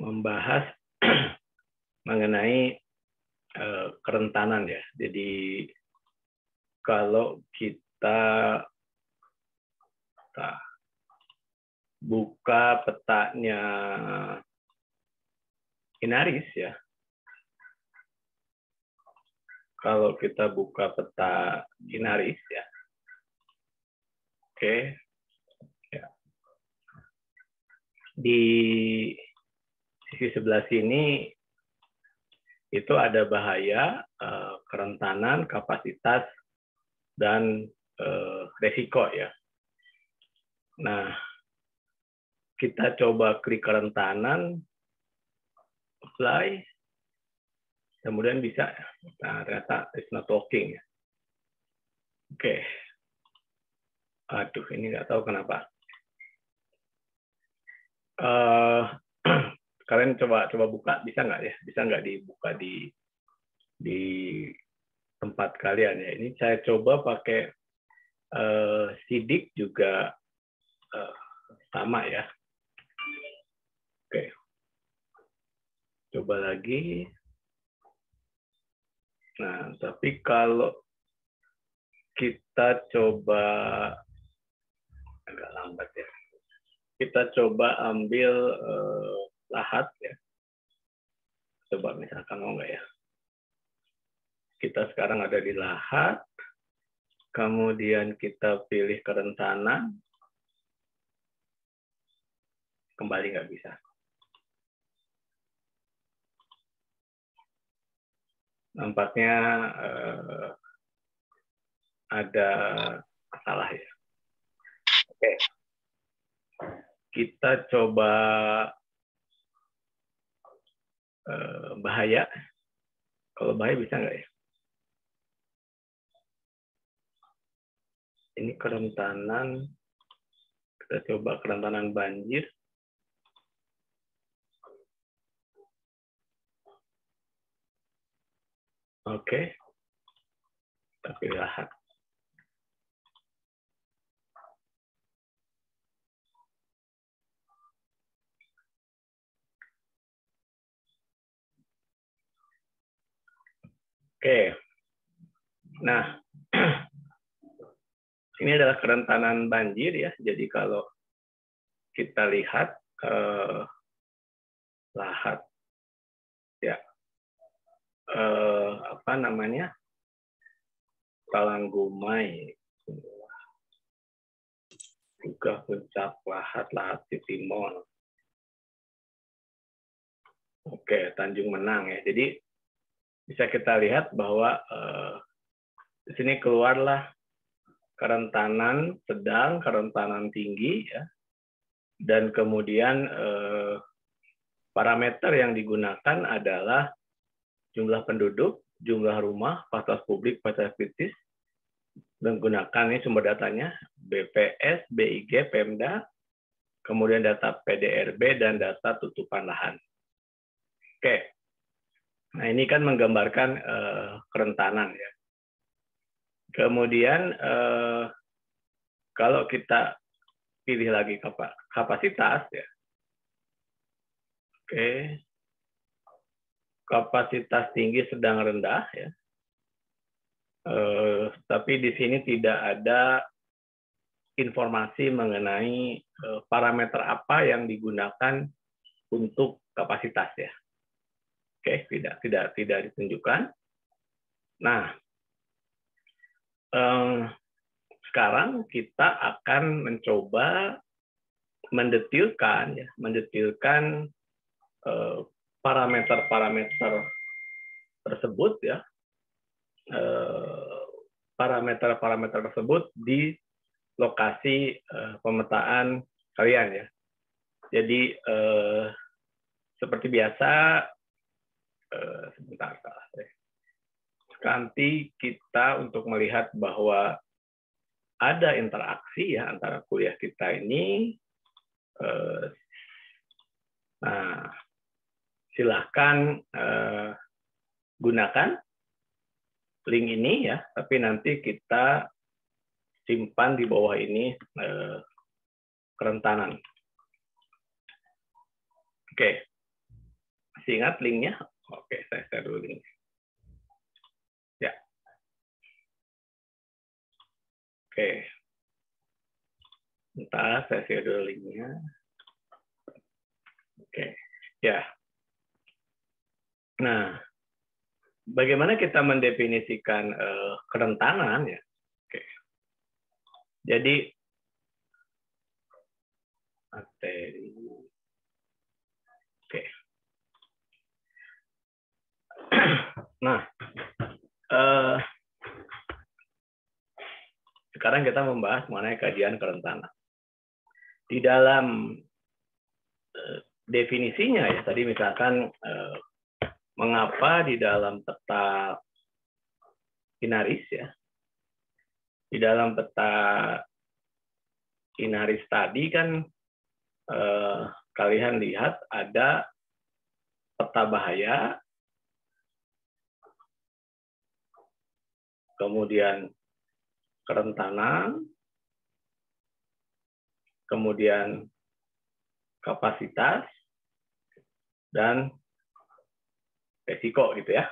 membahas mengenai kerentanan ya. Jadi kalau kita buka petanya Inaris ya. Kalau kita buka peta Inaris ya. Oke. Ya. Di sisi sebelah sini itu ada bahaya, kerentanan, kapasitas, dan resiko ya. Nah, kita coba klik kerentanan, apply, kemudian bisa. Nah, ternyata it's not working ya. Oke. Aduh, ini nggak tahu kenapa. Kalian coba buka, bisa nggak ya? Bisa nggak dibuka di tempat kalian ya? Ini saya coba pakai sidik juga sama ya. Oke. Coba lagi. Nah, tapi kalau kita coba agak lambat ya. Kita coba ambil lahat ya. Coba misalkan mau nggak ya. Kita sekarang ada di lahat. Kemudian kita pilih kerentanan. Kembali nggak bisa. Nampaknya ada masalah ya. Oke. Kita coba bahaya. Kalau bahaya bisa nggak ya? Ini kerentanan. Kita coba kerentanan banjir. Oke. Tapi lahat. Oke. Nah, ini adalah kerentanan banjir ya. Jadi kalau kita lihat lahat ya, apa namanya, Talanggumai, juga puncak lahat Sitimon. Oke, Tanjung Menang ya. Jadi bisa kita lihat bahwa di sini keluarlah kerentanan sedang, kerentanan tinggi ya. Dan kemudian parameter yang digunakan adalah jumlah penduduk, jumlah rumah, fasilitas publik, fasilitas kritis, menggunakan ini sumber datanya BPS, BIG, Pemda, kemudian data PDRB dan data tutupan lahan. Oke, nah ini kan menggambarkan kerentanan ya. Kemudian kalau kita pilih lagi kapasitas ya. Oke. Kapasitas tinggi, sedang, rendah ya. Tapi di sini tidak ada informasi mengenai parameter apa yang digunakan untuk kapasitas ya. Oke, tidak ditunjukkan. Nah, sekarang kita akan mencoba mendetilkan parameter-parameter tersebut ya, parameter-parameter tersebut di lokasi pemetaan kalian ya. Jadi seperti biasa, sebentar, nanti kita untuk melihat bahwa ada interaksi ya antara kuliah kita ini. Nah, silahkan gunakan link ini ya, tapi nanti kita simpan di bawah ini kerentanan. Oke. Masih ingat linknya? Oke, saya share dulu link. Ya. Oke. Bentar, saya share dulu linknya. Oke. Ya. Nah, bagaimana kita mendefinisikan kerentanan ya? Oke. Jadi materi. Oke. Nah, sekarang kita membahas mengenai kajian kerentanan. Di dalam definisinya ya, tadi misalkan mengapa di dalam peta Inaris ya, di dalam peta Inaris tadi kan kalian lihat ada peta bahaya, kemudian kerentanan, kemudian kapasitas, dan resiko gitu ya.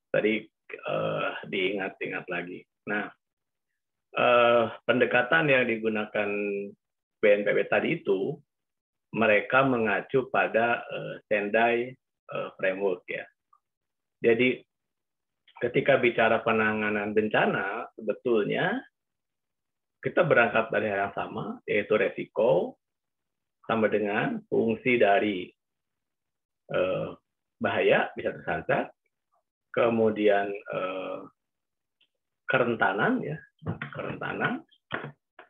Tadi diingat-ingat lagi. Nah, pendekatan yang digunakan BNPB tadi itu, mereka mengacu pada Sendai framework ya. Jadi ketika bicara penanganan bencana, sebetulnya kita berangkat dari hal yang sama, yaitu resiko sama dengan fungsi dari bahaya bisa tersantet, kemudian kerentanan ya, kerentanan,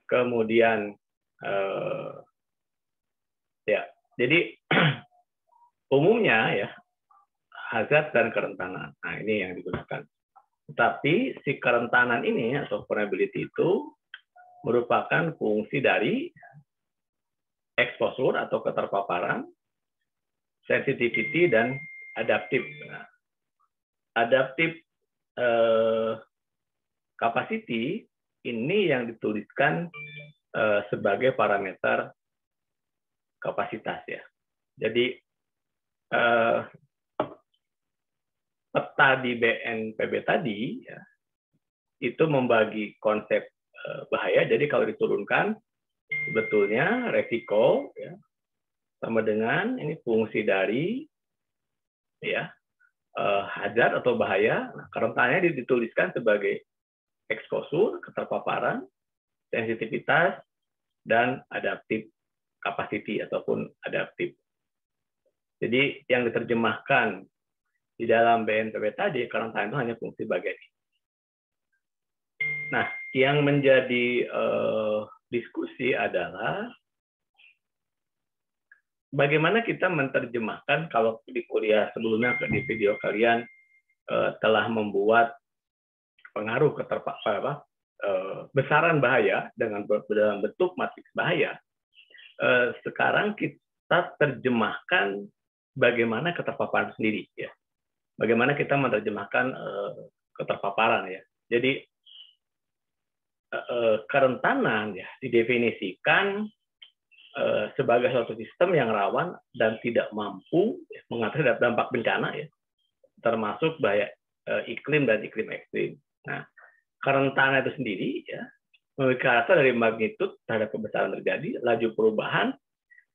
kemudian ya, jadi umumnya ya hazard dan kerentanan. Nah, ini yang digunakan. Tapi si kerentanan ini atau vulnerability itu merupakan fungsi dari exposure atau keterpaparan, sensitivity, dan adaptif. Nah, adaptif capacity ini yang dituliskan sebagai parameter kapasitas ya. Jadi peta di BNPB tadi ya, itu membagi konsep bahaya. Jadi kalau diturunkan sebetulnya resiko ya, sama dengan ini fungsi dari ya hazard atau bahaya. Nah, kerentanannya dituliskan sebagai exposure, keterpaparan, sensitivitas, dan adaptif capacity ataupun adaptif. Jadi yang diterjemahkan di dalam BNPB tadi, kerentanan itu hanya fungsi bagian ini. Nah, yang menjadi diskusi adalah bagaimana kita menerjemahkan, kalau di kuliah sebelumnya, di video kalian telah membuat pengaruh besaran bahaya dalam bentuk matriks bahaya. Sekarang kita terjemahkan bagaimana keterpaparan sendiri ya. Bagaimana kita menerjemahkan keterpaparan ya. Jadi kerentanan ya didefinisikan sebagai suatu sistem yang rawan dan tidak mampu mengatasi dampak bencana ya, termasuk bahaya iklim dan iklim ekstrim. Nah, kerentanan itu sendiri ya memiliki karakter dari magnitud terhadap kebesaran terjadi, laju perubahan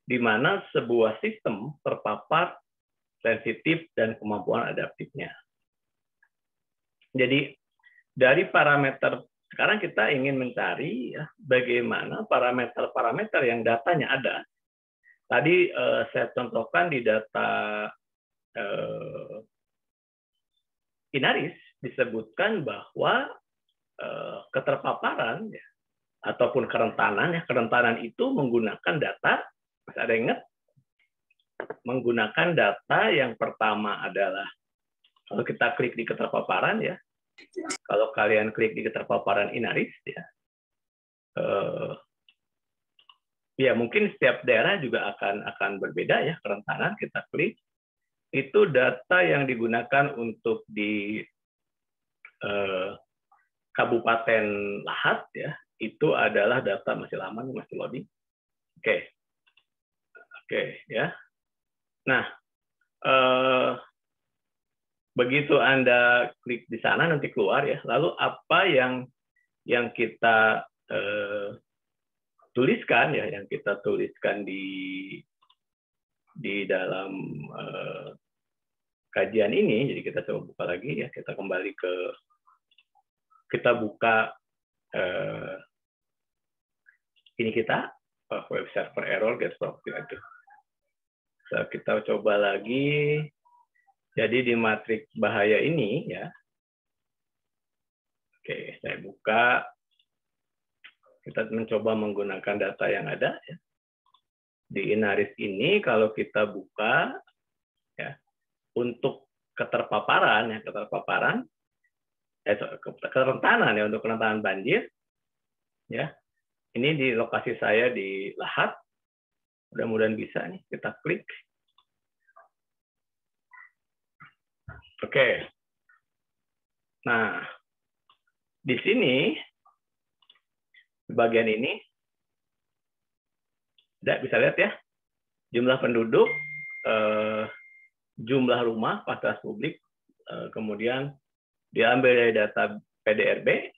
di mana sebuah sistem terpapar, sensitif, dan kemampuan adaptifnya. Jadi dari parameter sekarang kita ingin mencari ya, bagaimana parameter-parameter yang datanya ada. Tadi saya contohkan di data Inaris disebutkan bahwa keterpaparan ya, ataupun kerentanan ya, kerentanan itu menggunakan data, masih ada ingat? Menggunakan data yang pertama adalah kalau kita klik di keterpaparan ya, kalau kalian klik di keterpaparan Inaris ya, ya mungkin setiap daerah juga akan berbeda ya kerentanan. Kita klik itu data yang digunakan untuk di Kabupaten Lahat ya, itu adalah data masih lama nih, masih loading. Oke ya. Nah, begitu Anda klik di sana nanti keluar ya. Lalu apa yang kita tuliskan ya, yang kita tuliskan di dalam kajian ini. Jadi kita coba buka lagi ya, kita kembali kita buka ini kita web server error get proxy itu. So, kita coba lagi. Jadi di matriks bahaya ini ya. Oke, saya buka. Kita mencoba menggunakan data yang ada ya. Di Inaris ini kalau kita buka ya, untuk keterpaparan ya, kerentanan ya, untuk kerentanan banjir ya. Ini di lokasi saya di Lahat. Mudah-mudahan bisa nih, kita klik. Oke. Nah, di sini di bagian ini bisa lihat ya, jumlah penduduk, jumlah rumah, fasilitas publik, kemudian diambil dari data PDRB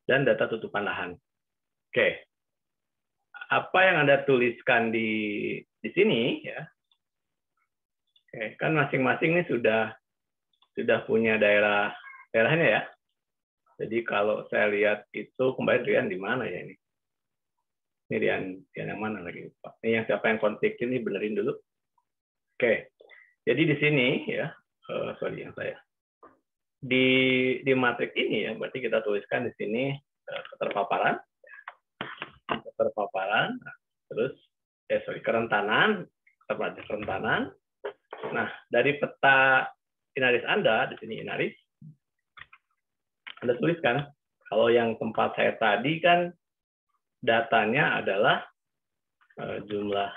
dan data tutupan lahan. Oke. Apa yang Anda tuliskan di sini ya? Oke, kan masing-masing ini sudah punya daerahnya ya. Jadi kalau saya lihat itu kembali Rian di mana ya ini? Ini Rian yang mana lagi Pak? Ini yang siapa yang konflik ini benerin dulu. Oke. Jadi di sini ya, sorry yang saya. Di matriks ini ya, berarti kita tuliskan di sini keterpaparan, terus kerentanan. Nah, dari peta Inaris Anda, di sini Inaris, Anda tuliskan, kalau yang tempat saya tadi kan datanya adalah jumlah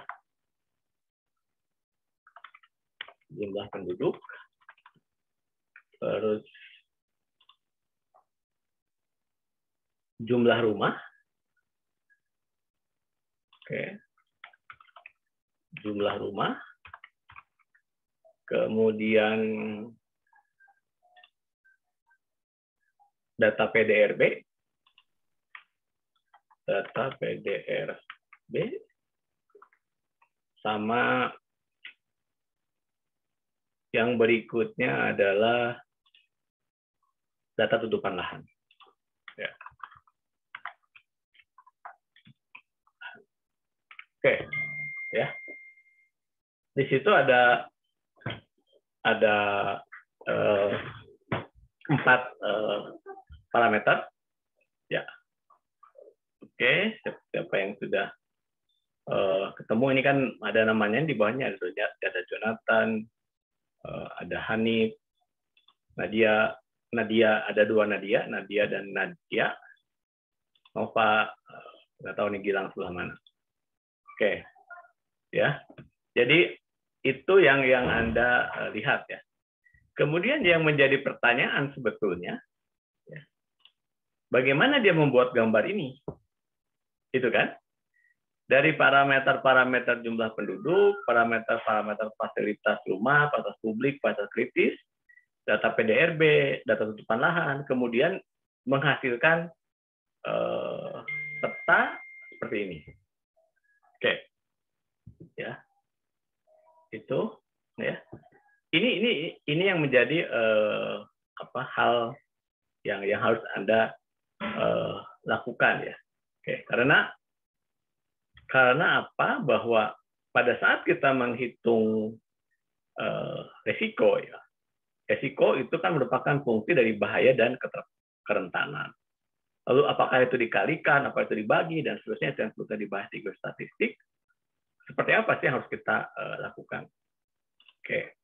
penduduk, terus jumlah rumah, oke, jumlah rumah, kemudian data PDRB, sama yang berikutnya adalah data tutupan lahan. Ya. Oke, ya. Di situ ada 4 parameter. Ya. Oke, siapa yang sudah ketemu ini kan ada namanya di bawahnya, ada Jonathan, ada Hanif, Nadia, ada 2 Nadia dan Nadia. Nova nggak tahu nih Gilang sebelah mana. Oke, ya. Jadi itu yang Anda lihat ya. Kemudian yang menjadi pertanyaan sebetulnya, ya, bagaimana dia membuat gambar ini? Itu kan? Dari parameter jumlah penduduk, parameter fasilitas rumah, fasilitas publik, fasilitas kritis, data PDRB, data tutupan lahan, kemudian menghasilkan peta seperti ini. Oke, ya, itu, ya. Ini yang menjadi hal yang harus Anda lakukan ya. Oke, karena apa? Bahwa pada saat kita menghitung resiko ya, resiko itu kan merupakan fungsi dari bahaya dan kerentanan. Lalu apakah itu dikalikan, apa itu dibagi, dan seterusnya yang sudah dibahas di statistik. Seperti apa sih yang harus kita lakukan? Oke.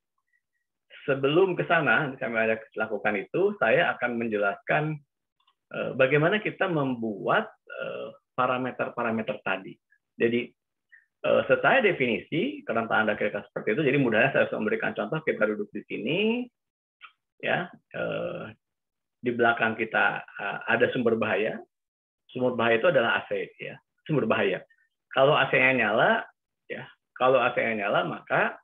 Sebelum ke sana, kami ada lakukan itu, saya akan menjelaskan bagaimana kita membuat parameter-parameter tadi. Jadi, sesuai definisi, kerentanan Anda kira-kira seperti itu, jadi mudahnya saya harus memberikan contoh, kita duduk di sini, ya, di belakang kita ada sumber bahaya. Sumber bahaya itu adalah AC, ya, sumber bahaya. Kalau AC-nya nyala, ya, maka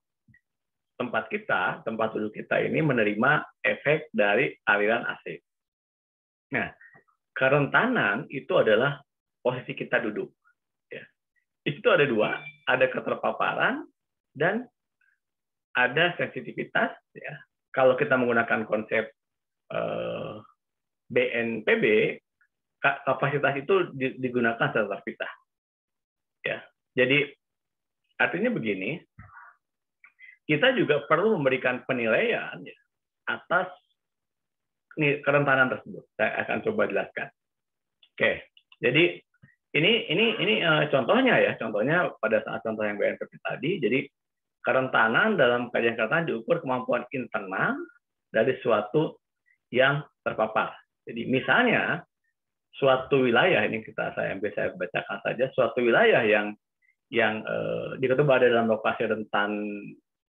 tempat duduk kita ini menerima efek dari aliran AC. Nah, kerentanan itu adalah posisi kita duduk. Ya. Itu ada dua, ada keterpaparan dan ada sensitivitas. Ya. Kalau kita menggunakan konsep BNPB, kapasitas itu digunakan secara terpisah. Ya. Jadi artinya begini, kita juga perlu memberikan penilaian ya, atas kerentanan tersebut. Saya akan coba jelaskan. Oke, jadi ini contohnya ya, contohnya pada saat contoh yang BNPB tadi. Jadi kerentanan dalam kajian kerentanan diukur kemampuan internal dari suatu yang terpapar. Jadi misalnya suatu wilayah ini saya bacakan saja, suatu wilayah yang diketahui ada dalam lokasi rentan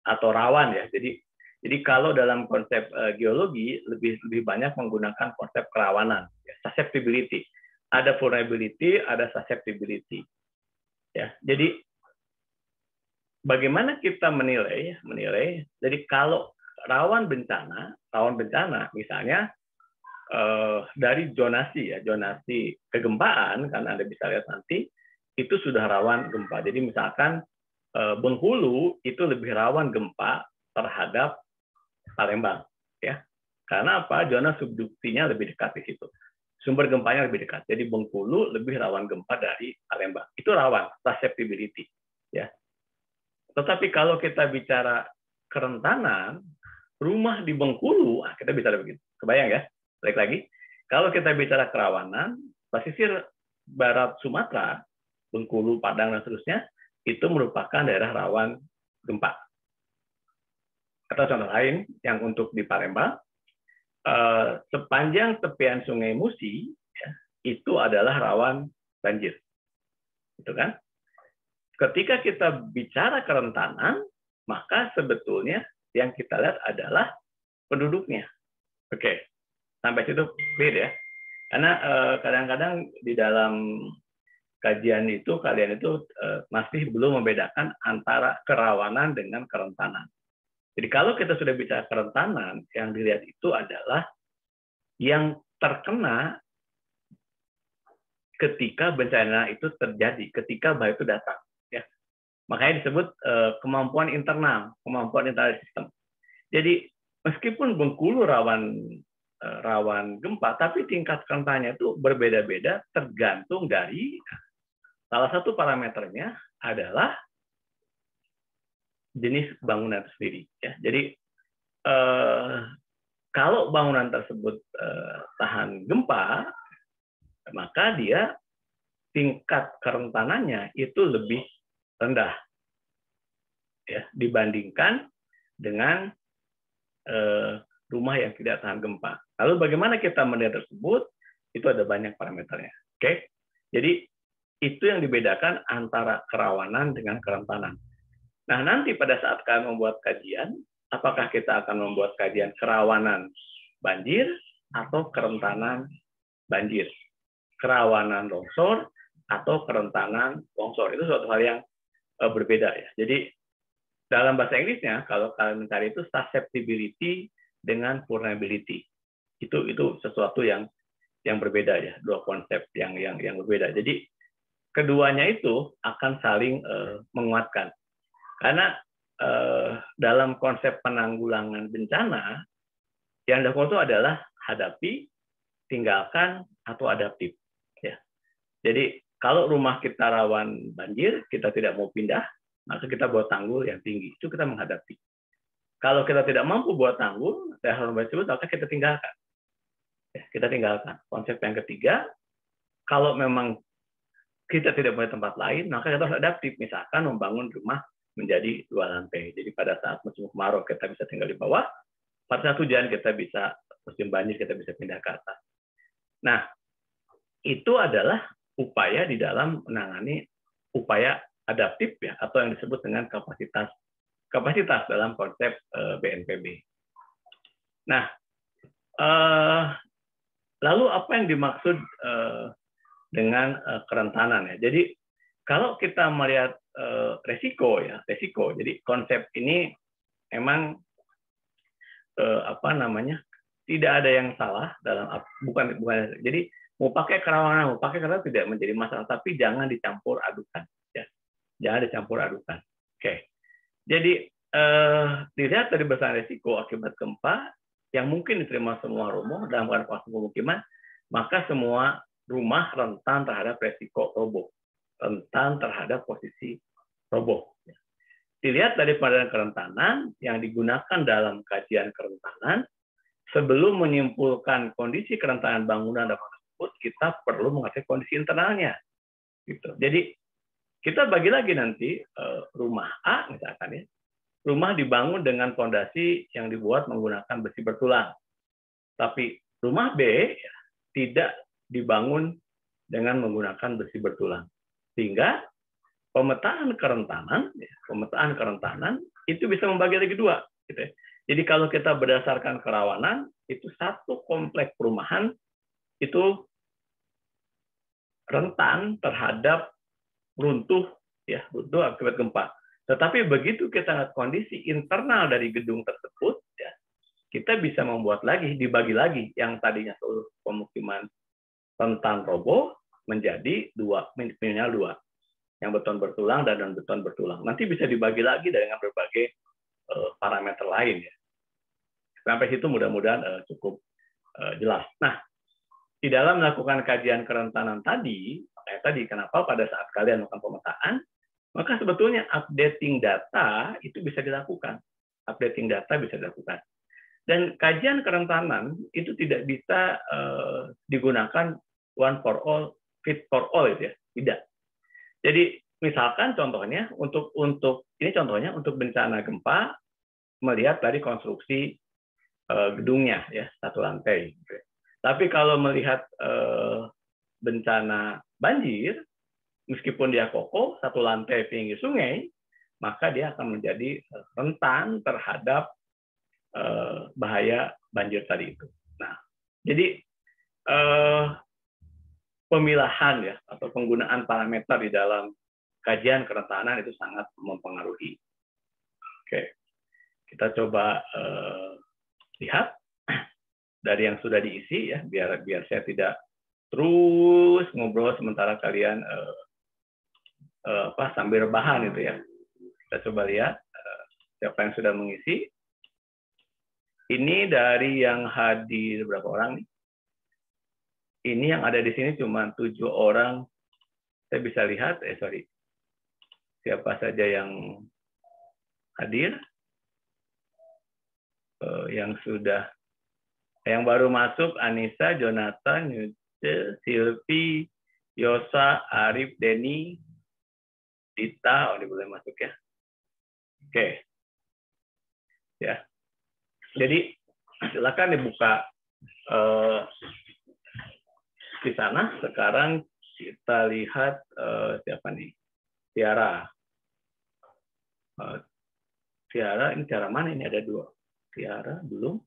atau rawan ya. Jadi kalau dalam konsep geologi lebih banyak menggunakan konsep kerawanan, ya, susceptibility. Ada vulnerability, ada susceptibility. Ya, jadi bagaimana kita menilai? Jadi kalau rawan bencana, misalnya dari zonasi kegempaan, kan Anda bisa lihat nanti itu sudah rawan gempa. Jadi misalkan Bengkulu itu lebih rawan gempa terhadap Palembang, ya. Karena apa? Zona subduksinya lebih dekat di situ. Sumber gempanya lebih dekat. Jadi Bengkulu lebih rawan gempa dari Palembang. Itu rawan, susceptibility, ya. Tetapi kalau kita bicara kerentanan, rumah di Bengkulu, kita bicara begitu. Kebayang ya? Balik lagi, kalau kita bicara kerawanan, pesisir barat Sumatera, Bengkulu, Padang, dan seterusnya, itu merupakan daerah rawan gempa. Atau contoh lain, yang untuk di Palembang, sepanjang tepian Sungai Musi, ya, itu adalah rawan banjir. Itu kan? Ketika kita bicara kerentanan, maka sebetulnya yang kita lihat adalah penduduknya. Oke, sampai situ clear ya. Karena kadang-kadang di dalam kajian itu kalian itu masih belum membedakan antara kerawanan dengan kerentanan. Jadi kalau kita sudah bicara kerentanan, yang dilihat itu adalah yang terkena ketika bencana itu terjadi, ketika bahaya itu datang. Ya. Makanya disebut kemampuan internal sistem. Jadi meskipun Bengkulu rawan gempa, tapi tingkat kerentanannya itu berbeda-beda tergantung dari salah satu parameternya adalah jenis bangunan sendiri. Ya. Jadi kalau bangunan tersebut tahan gempa, maka dia tingkat kerentanannya itu lebih rendah ya, dibandingkan dengan rumah yang tidak tahan gempa. Lalu bagaimana kita menilai tersebut? Itu ada banyak parameternya. Oke, jadi itu yang dibedakan antara kerawanan dengan kerentanan. Nah, nanti pada saat kalian membuat kajian, apakah kita akan membuat kajian kerawanan banjir atau kerentanan banjir? Kerawanan longsor atau kerentanan longsor. Itu suatu hal yang berbeda ya. Jadi dalam bahasa Inggrisnya, kalau kalian mencari itu susceptibility dengan vulnerability. Itu sesuatu yang berbeda ya, dua konsep yang berbeda. Jadi keduanya itu akan saling menguatkan. Karena dalam konsep penanggulangan bencana, yang dilakukan itu adalah hadapi, tinggalkan, atau adaptif. Ya. Jadi kalau rumah kita rawan banjir, kita tidak mau pindah, maka kita buat tanggul yang tinggi. Itu kita menghadapi. Kalau kita tidak mampu buat tanggul, daerah rawan banjir, maka kita tinggalkan. Ya, kita tinggalkan. Konsep yang ketiga, kalau memang kita tidak punya tempat lain, maka kita harus adaptif. Misalkan membangun rumah menjadi 2 lantai. Jadi pada saat musim kemarau kita bisa tinggal di bawah, pada saat hujan kita bisa, musim banjir kita bisa pindah ke atas. Nah, itu adalah upaya di dalam menangani upaya adaptif ya, atau yang disebut dengan kapasitas dalam konsep BNPB. Nah, lalu apa yang dimaksud dengan kerentanan ya? Jadi kalau kita melihat resiko. Jadi konsep ini memang tidak ada yang salah dalam bukan jadi mau pakai kerawanan tidak menjadi masalah, tapi jangan dicampur adukan, ya. Jangan dicampur adukan. Oke. Jadi dilihat dari besar risiko akibat gempa yang mungkin diterima semua rumah dalam kawasan pemukiman, maka semua rumah rentan terhadap risiko roboh, rentan terhadap posisi roboh. Dilihat dari pandangan kerentanan yang digunakan dalam kajian kerentanan, sebelum menyimpulkan kondisi kerentanan bangunan dan tersebut, kita perlu mengetahui kondisi internalnya. Gitu. Jadi kita bagi lagi nanti rumah A misalkan, ya, rumah dibangun dengan fondasi yang dibuat menggunakan besi bertulang, tapi rumah B ya, tidak dibangun dengan menggunakan besi bertulang, sehingga pemetaan kerentanan itu bisa membagi lagi dua. Gitu ya. Jadi kalau kita berdasarkan kerawanan, itu satu kompleks perumahan itu rentan terhadap runtuh akibat gempa. Tetapi begitu kita lihat kondisi internal dari gedung tersebut, ya, kita bisa dibagi lagi yang tadinya seluruh pemukiman rentan roboh menjadi minimal dua, yang beton bertulang dan non beton bertulang. Nanti bisa dibagi lagi dengan berbagai parameter lain, ya. Sampai situ mudah-mudahan cukup jelas. Nah, di dalam melakukan kajian kerentanan tadi, makanya tadi kenapa pada saat kalian melakukan pemetaan, maka sebetulnya updating data itu bisa dilakukan. Updating data bisa dilakukan. Dan kajian kerentanan itu tidak bisa digunakan one for all, fit for all, itu ya. Tidak. Jadi misalkan contohnya untuk bencana gempa, melihat dari konstruksi gedungnya, ya, satu lantai. Tapi kalau melihat bencana banjir, meskipun dia kokoh satu lantai pinggir sungai, maka dia akan menjadi rentan terhadap bahaya banjir tadi itu. Nah, jadi pemilahan, ya, atau penggunaan parameter di dalam kajian kerentanan itu sangat mempengaruhi. Oke, kita coba lihat dari yang sudah diisi, ya, biar saya tidak terus ngobrol sementara kalian sambil rebahan itu, ya. Kita coba lihat siapa yang sudah mengisi. Ini dari yang hadir berapa orang nih? Ini yang ada di sini cuma 7 orang. Saya bisa lihat, siapa saja yang hadir, yang baru masuk: Anissa, Jonathan, Yuce, Silvi, Yosa, Arif, Denny, Dita. Ini boleh masuk, ya. Oke. Ya. Jadi silakan dibuka di sana. Sekarang kita lihat siapa nih? Tiara. Tiara, ini Tiara mana? Ini ada 2. Tiara belum.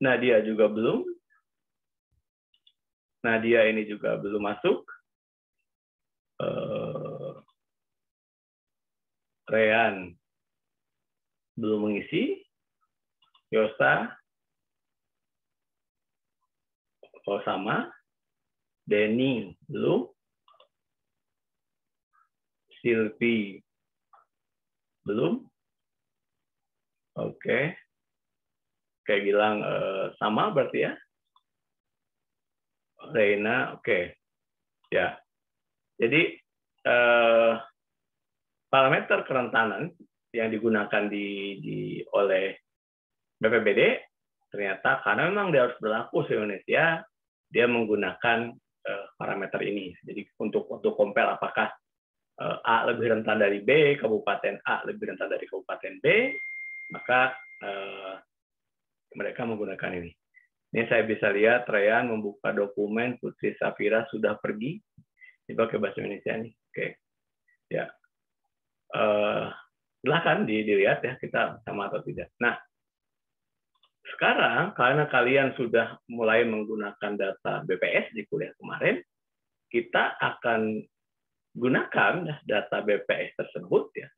Nadia juga belum. Nadia ini juga belum masuk. Rean belum mengisi. Yosa, sama. Denny belum. Silvi belum. Oke. Kayak bilang sama berarti, ya. Reina, oke. Ya. Jadi parameter kerentanan yang digunakan oleh BPBD ternyata karena memang dia harus berlaku di Indonesia, dia menggunakan parameter ini. Jadi untuk compare apakah A lebih rentan dari B, kabupaten A lebih rentan dari kabupaten B, maka mereka menggunakan ini. Ini saya bisa lihat Reyan membuka dokumen, Putri Safira sudah pergi. Ini pakai bahasa Indonesia nih. Oke. Ya. Silakan dilihat, ya, kita sama atau tidak. Nah, sekarang karena kalian sudah mulai menggunakan data BPS di kuliah kemarin, kita akan gunakan data BPS tersebut, ya.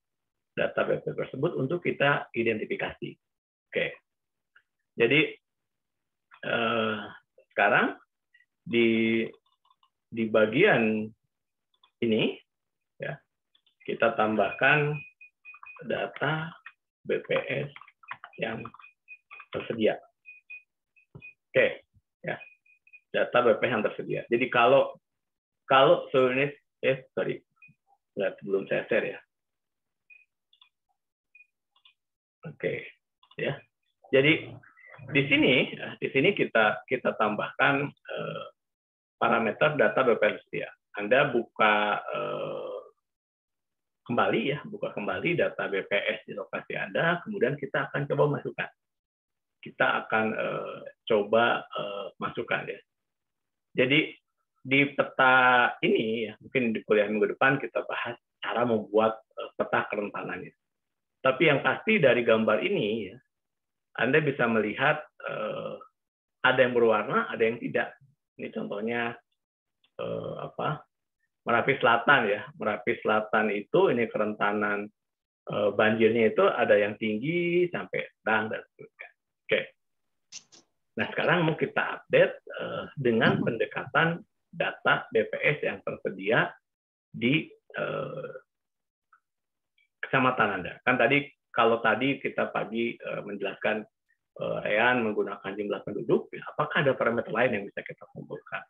Data BPS tersebut untuk kita identifikasi. Oke. Jadi sekarang di bagian ini ya, kita tambahkan data BPS yang tersedia. Oke, ya. Data BPS yang tersedia. Jadi kalau seluruh sorry. Belum saya share ya. Oke, ya. Jadi di sini kita tambahkan parameter data BPS tersedia. Anda buka kembali data BPS di lokasi Anda, kemudian kita akan coba masukkan. Kita akan coba masukkan ya. Jadi di peta ini, ya, mungkin di kuliah minggu depan kita bahas cara membuat peta kerentanannya. Tapi yang pasti dari gambar ini, ya, Anda bisa melihat ada yang berwarna, ada yang tidak. Ini contohnya Merapi Selatan ya. Merapi Selatan itu ini kerentanan banjirnya itu ada yang tinggi sampai sedang dan seterusnya. Oke. Nah sekarang mau kita update dengan pendekatan data BPS yang tersedia di kecamatan Anda. Kan kalau tadi kita pagi menjelaskan Rean menggunakan jumlah penduduk, ya, apakah ada parameter lain yang bisa kita kumpulkan?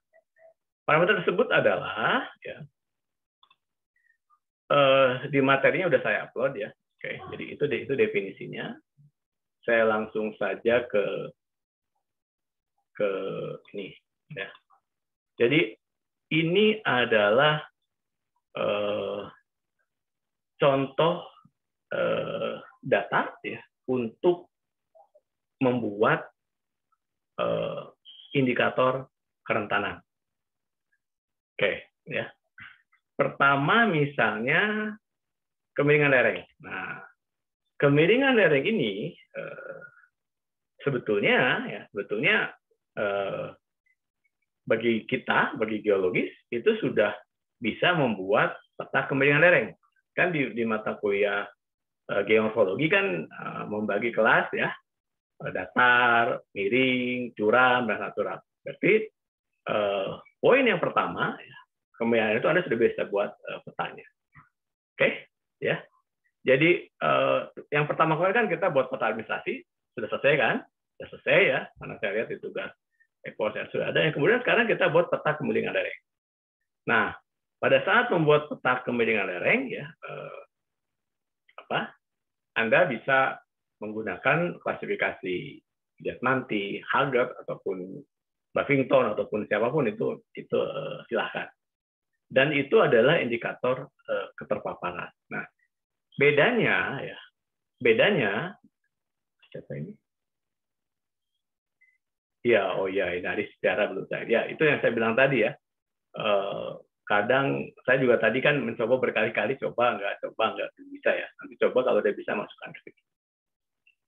Parameter tersebut adalah ya, di materinya udah saya upload ya. Oke, jadi itu definisinya. Saya langsung saja ke ini ya. Jadi ini adalah contoh data ya untuk membuat indikator kerentanan. Oke, ya. Pertama misalnya kemiringan lereng. Nah, kemiringan lereng ini sebetulnya bagi kita, bagi geologis, itu sudah bisa membuat peta kemiringan lereng. Kan di mata kuliah geomorfologi kan membagi kelas ya, datar, miring, curam, dan natural. Berarti poin yang pertama, ya, kemiringan itu Anda sudah bisa buat petanya. Oke, ya. Jadi yang pertama kali kan kita buat peta administrasi, sudah selesai kan? Sudah selesai ya, karena saya lihat itu tugas ekspor sudah ada. Yang kemudian sekarang kita buat peta kemiringan lereng. Nah, pada saat membuat peta kemiringan lereng ya, Anda bisa menggunakan klasifikasi Vietnamti, Haggard ataupun Buffington ataupun siapapun itu silahkan. Dan itu adalah indikator keterpaparan. Nah, bedanya siapa ini? Ya, dari sejarah belum saya. Ya, itu yang saya bilang tadi ya. Kadang saya juga tadi kan mencoba berkali-kali coba nggak bisa ya. Nanti coba kalau udah bisa masukkan ke sini.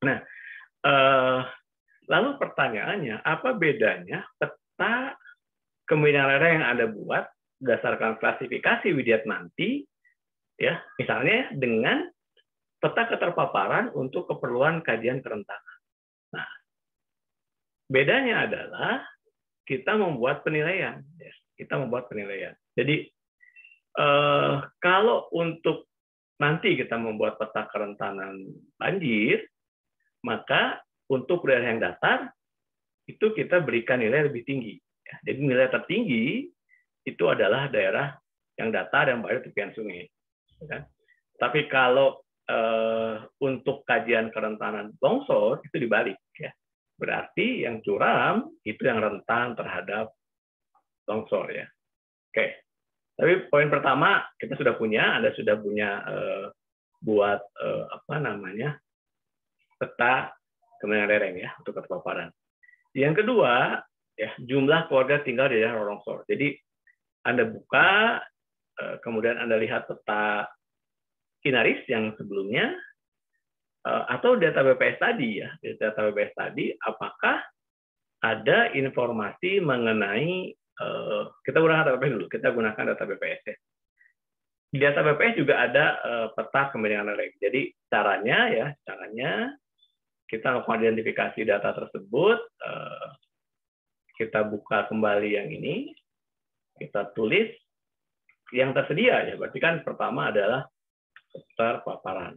Nah, lalu pertanyaannya, apa bedanya peta kemiringan lereng yang Anda buat berdasarkan klasifikasi Widyatmanti, ya, misalnya dengan peta keterpaparan untuk keperluan kajian kerentanan. Nah, bedanya adalah kita membuat penilaian. Ya, kita membuat penilaian. Jadi, kalau untuk nanti kita membuat peta kerentanan banjir, maka untuk daerah yang datar, itu kita berikan nilai lebih tinggi. Jadi nilai tertinggi itu adalah daerah yang datar yang berada di tepian sungai. Tapi kalau untuk kajian kerentanan longsor itu dibalik. Ya. Berarti yang curam itu yang rentan terhadap longsor. Ya. Oke. Tapi poin pertama kita sudah punya, Anda sudah punya buat peta kemiringan lereng ya untuk keterpaparan. Yang kedua, ya jumlah keluarga tinggal di daerah longsor. Jadi Anda buka, kemudian Anda lihat peta Inaris yang sebelumnya, atau data BPS tadi ya, data BPS tadi, apakah ada informasi mengenai kita gunakan data BPS dulu, kita gunakan data BPS ya. di data BPS juga ada peta kemiringan lereng. Jadi caranya kita lakukan identifikasi data tersebut, kita buka kembali yang ini, kita tulis yang tersedia ya. Berarti kan pertama adalah paparan.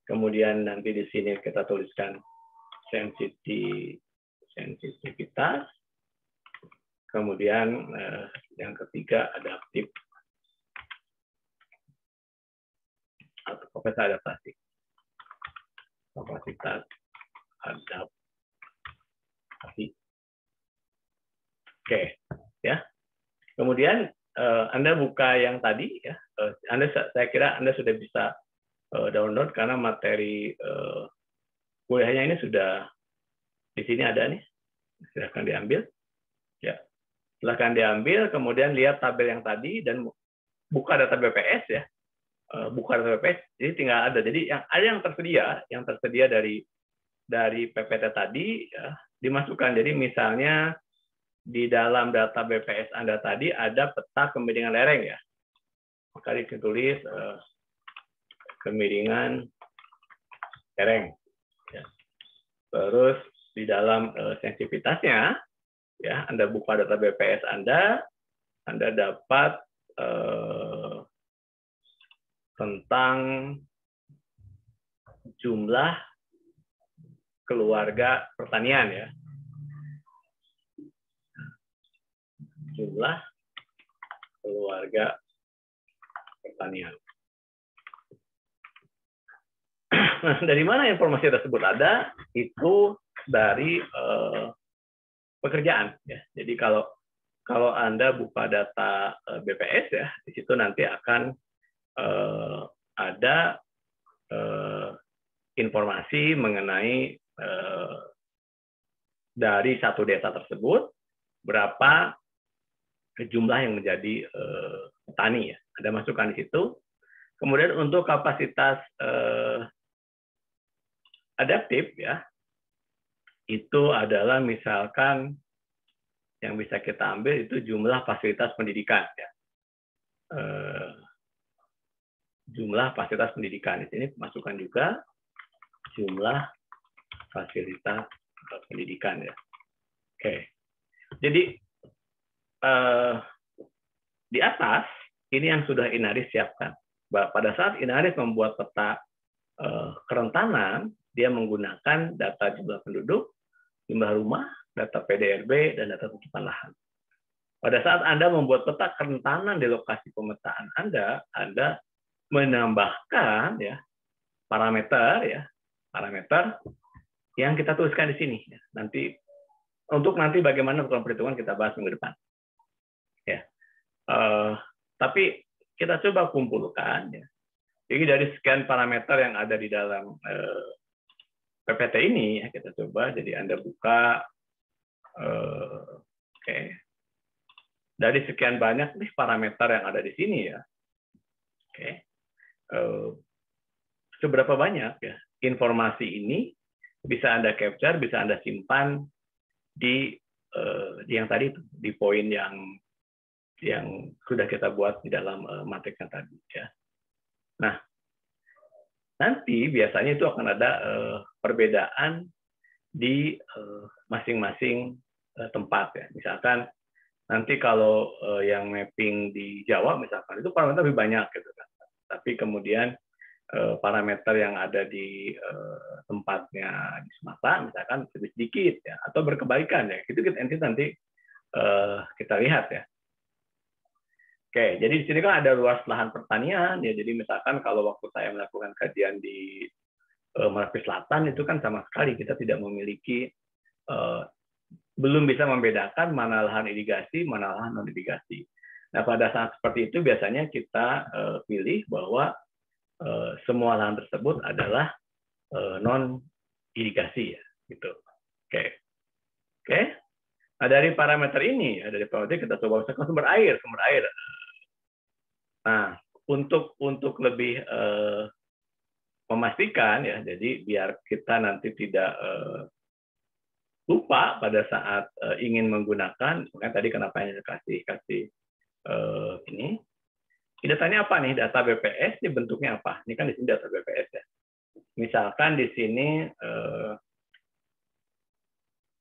Kemudian nanti di sini kita tuliskan sensitivitas. Kemudian yang ketiga adaptif atau kapasitas adaptasi. Kapasitas adaptasi. Oke, ya. Kemudian Anda buka yang tadi ya. Saya kira Anda sudah bisa download karena materi kuliahnya ini sudah di sini ada nih. Silakan diambil. Ya. Silakan diambil, kemudian lihat tabel yang tadi dan buka data BPS ya. Buka data BPS, jadi tinggal ada. Jadi yang tersedia dari PPT tadi ya, dimasukkan. Jadi misalnya di dalam data BPS Anda tadi ada peta kemiringan lereng ya. Maka ditulis kemiringan lereng. Ya. Terus di dalam sensitivitasnya ya, Anda buka data BPS Anda dapat tentang jumlah keluarga pertanian ya. Jumlah keluarga pertanian. Dari mana informasi tersebut ada? Itu dari pekerjaan ya. Jadi kalau Anda buka data BPS ya, di situ nanti akan ada informasi mengenai dari satu desa tersebut berapa jumlah yang menjadi petani ya. Ada masukan di situ. Kemudian untuk kapasitas adaptif ya, itu adalah misalkan yang bisa kita ambil itu jumlah fasilitas pendidikan ya. Jumlah fasilitas pendidikan di sini masukkan juga jumlah fasilitas pendidikan ya. Oke. Jadi di atas ini yang sudah Inaris siapkan. Pada saat Inaris membuat peta kerentanan, dia menggunakan data jumlah penduduk, jumlah rumah, data PDRB, dan data tutupan lahan. Pada saat Anda membuat peta kerentanan di lokasi pemetaan Anda menambahkan ya parameter yang kita tuliskan di sini. Nanti bagaimana perhitungan kita bahas minggu depan. Ya. Tapi kita coba kumpulkan ya. Jadi dari sekian parameter yang ada di dalam PPT ini ya, kita coba. Jadi Anda buka oke. Dari sekian banyak nih parameter yang ada di sini ya. Oke. Seberapa banyak ya informasi ini bisa Anda capture, bisa Anda simpan di yang tadi itu, di poin yang sudah kita buat di dalam matriks tadi ya. Nah, nanti biasanya itu akan ada perbedaan di masing-masing tempat ya. Misalkan nanti kalau yang mapping di Jawa misalkan itu parameter lebih banyak gitu kan. Tapi kemudian parameter yang ada di tempatnya di Sumatera misalkan lebih sedikit ya, atau berkebalikan ya. Itu nanti kita lihat ya. Oke, jadi di sini kan ada luas lahan pertanian ya. Jadi misalkan kalau waktu saya melakukan kajian di Merapi Selatan itu kan sama sekali kita tidak memiliki belum bisa membedakan mana lahan irigasi, mana lahan non irigasi. Nah, pada saat seperti itu biasanya kita pilih bahwa semua lahan tersebut adalah non irigasi ya, gitu. Oke. Nah, dari parameter ini ya, dari parameter kita coba misalkan sumber air. Nah, untuk lebih memastikan ya, jadi biar kita nanti tidak lupa pada saat ingin menggunakan, makanya tadi kenapa hanya kasih ini Datanya apa nih? Data BPS ini bentuknya apa? Ini kan di sini data BPS ya. Misalkan di sini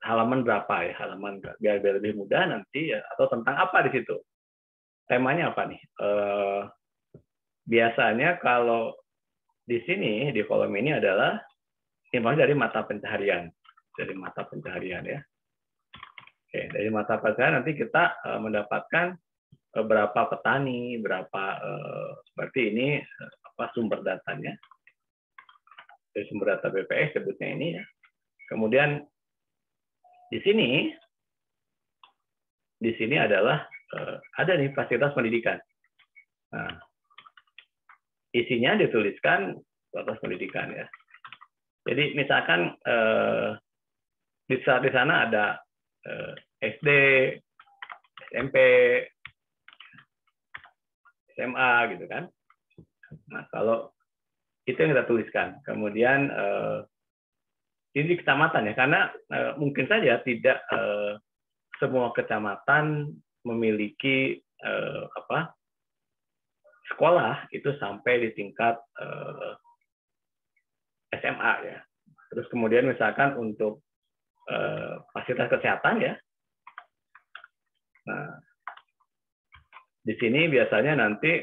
halaman berapa ya? Halaman biar lebih mudah nanti ya, atau tentang apa di situ? Temanya apa nih? Biasanya kalau di sini di kolom ini adalah informasi dari mata pencaharian. Dari mata pencaharian ya. Oke, dari mata pencaharian nanti kita mendapatkan berapa petani, berapa seperti ini apa sumber datanya. Dari sumber data BPS sebutnya ini ya. Kemudian di sini adalah ada nih fasilitas pendidikan. Nah, isinya dituliskan fasilitas pendidikan ya. Jadi misalkan di sana ada SD, SMP, SMA gitu kan. Nah, kalau itu yang kita tuliskan. Kemudian ini di kecamatan ya, karena mungkin saja tidak semua kecamatan memiliki sekolah itu sampai di tingkat SMA ya. Terus kemudian misalkan untuk fasilitas kesehatan ya. Nah, di sini biasanya nanti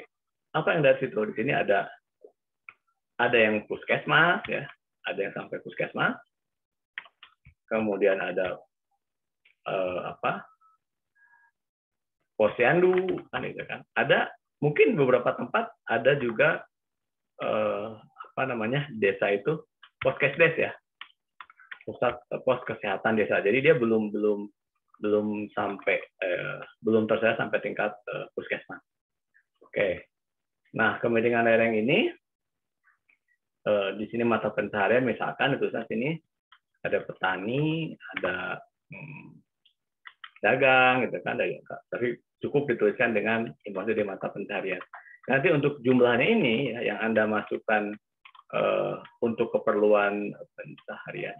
apa yang dari situ? Di sini ada yang puskesmas ya, ada yang sampai puskesmas. Kemudian ada posyandu kan itu kan. Ada mungkin beberapa tempat ada juga desa itu poskesdes ya. Pusat pos kesehatan desa. Jadi dia belum sampai belum tersedia sampai tingkat puskesmas. Oke. Nah, kemudian lereng ini di sini mata pencaharian misalkan itu sini ada petani, ada dagang gitu kan, tapi cukup dituliskan dengan informasi di mata pencaharian. Nanti untuk jumlahnya ini ya, yang Anda masukkan untuk keperluan pencaharian.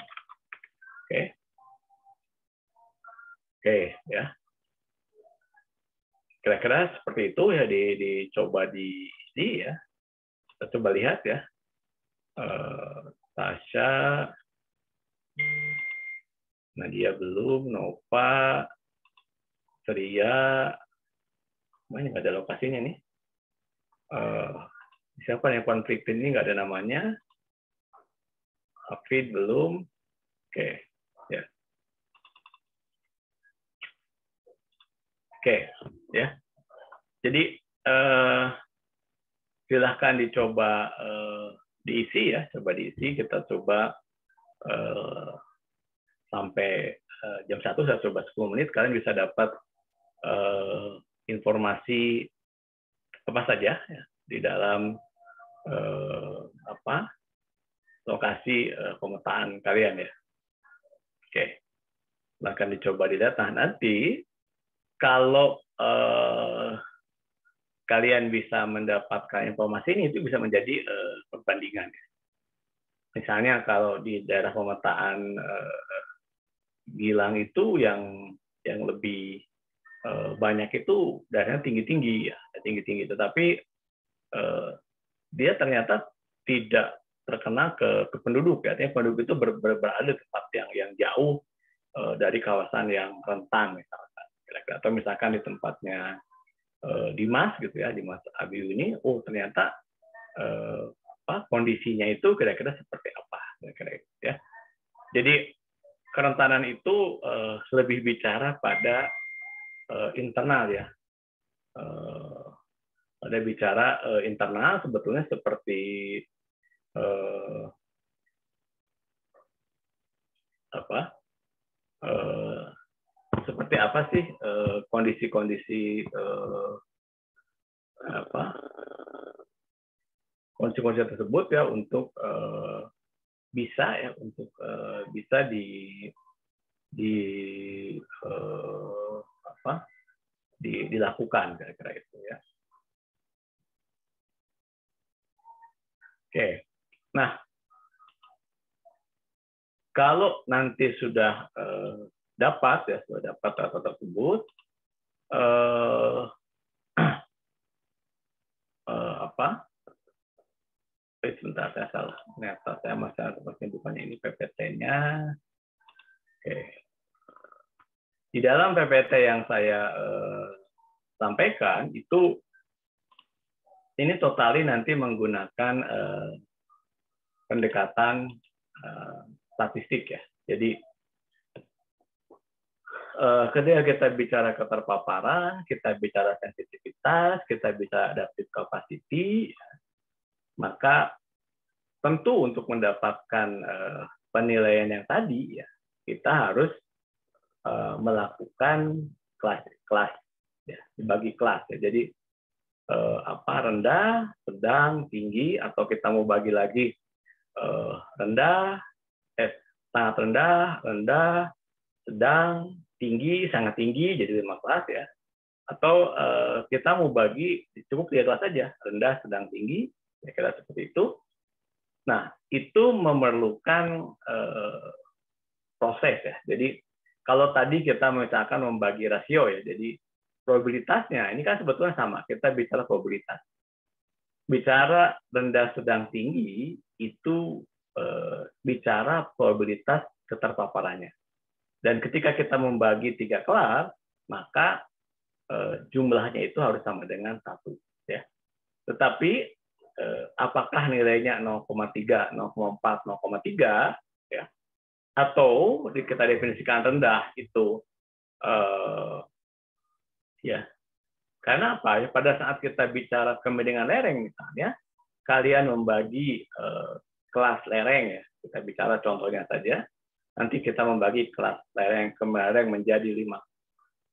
Oke, ya. Kira-kira seperti itu ya dicoba diisi ya. Kita coba lihat ya. Tasya, Nadia belum, Nova, Ceria, ini nggak ada lokasinya nih. Siapa yang konflik ini nggak ada namanya. Hafid belum. Oke, ya. Oke, ya. Jadi silahkan dicoba diisi ya, coba diisi. Kita coba sampai jam 1 saya coba 10 menit. Kalian bisa dapat informasi apa saja ya, di dalam lokasi pemetaan kalian ya. Oke, silahkan dicoba di data. Nanti kalau kalian bisa mendapatkan informasi ini, itu bisa menjadi perbandingan. Misalnya kalau di daerah pemetaan Gilang itu yang lebih banyak itu daerahnya tinggi-tinggi ya, tinggi-tinggi. Tetapi dia ternyata tidak terkena ke penduduk. Artinya penduduk itu berada di tempat yang jauh dari kawasan yang rentan misalkan. Atau misalkan di tempatnya Dimas gitu ya, Dimas Abiu ini, ternyata kondisinya itu kira-kira seperti apa, kira-kira ya. Jadi kerentanan itu lebih bicara pada internal ya, pada bicara internal sebetulnya seperti seperti apa sih kondisi-kondisi kondisi tersebut ya untuk bisa dilakukan kira-kira itu ya. Oke. Nah, kalau nanti sudah dapat data tersebut, apa? Sebentar, saya salah. Ternyata saya masalah seperti bukannya ini PPT-nya. Oke. Di dalam PPT yang saya sampaikan itu ini totali nanti menggunakan pendekatan statistik ya. Jadi ketika kita bicara keterpaparan, kita bicara sensitivitas, kita bicara adaptive capacity, maka tentu untuk mendapatkan penilaian yang tadi ya kita harus melakukan kelas ya, dibagi kelas ya. Jadi rendah, sedang, tinggi, atau kita mau bagi lagi sangat rendah, rendah, sedang, tinggi, sangat tinggi, jadi 5 kelas ya. Atau kita mau bagi cukup 3 kelas saja, rendah, sedang, tinggi, kira-kira seperti itu. Nah, itu memerlukan proses ya. Jadi kalau tadi kita misalkan membagi rasio ya, jadi probabilitasnya ini kan sebetulnya sama. Kita bicara probabilitas. Bicara rendah, sedang, tinggi itu bicara probabilitas keterpaparannya. Dan ketika kita membagi 3 kelas, maka jumlahnya itu harus sama dengan 1 ya. Tetapi apakah nilainya 0,3, 0,4, 0,3 ya, atau kita definisikan rendah itu ya. Karena apa? Pada saat kita bicara kemiringan lereng misalnya, kalian membagi kelas lereng ya. Kita bicara contohnya saja. Nanti kita membagi kelas lereng menjadi 5.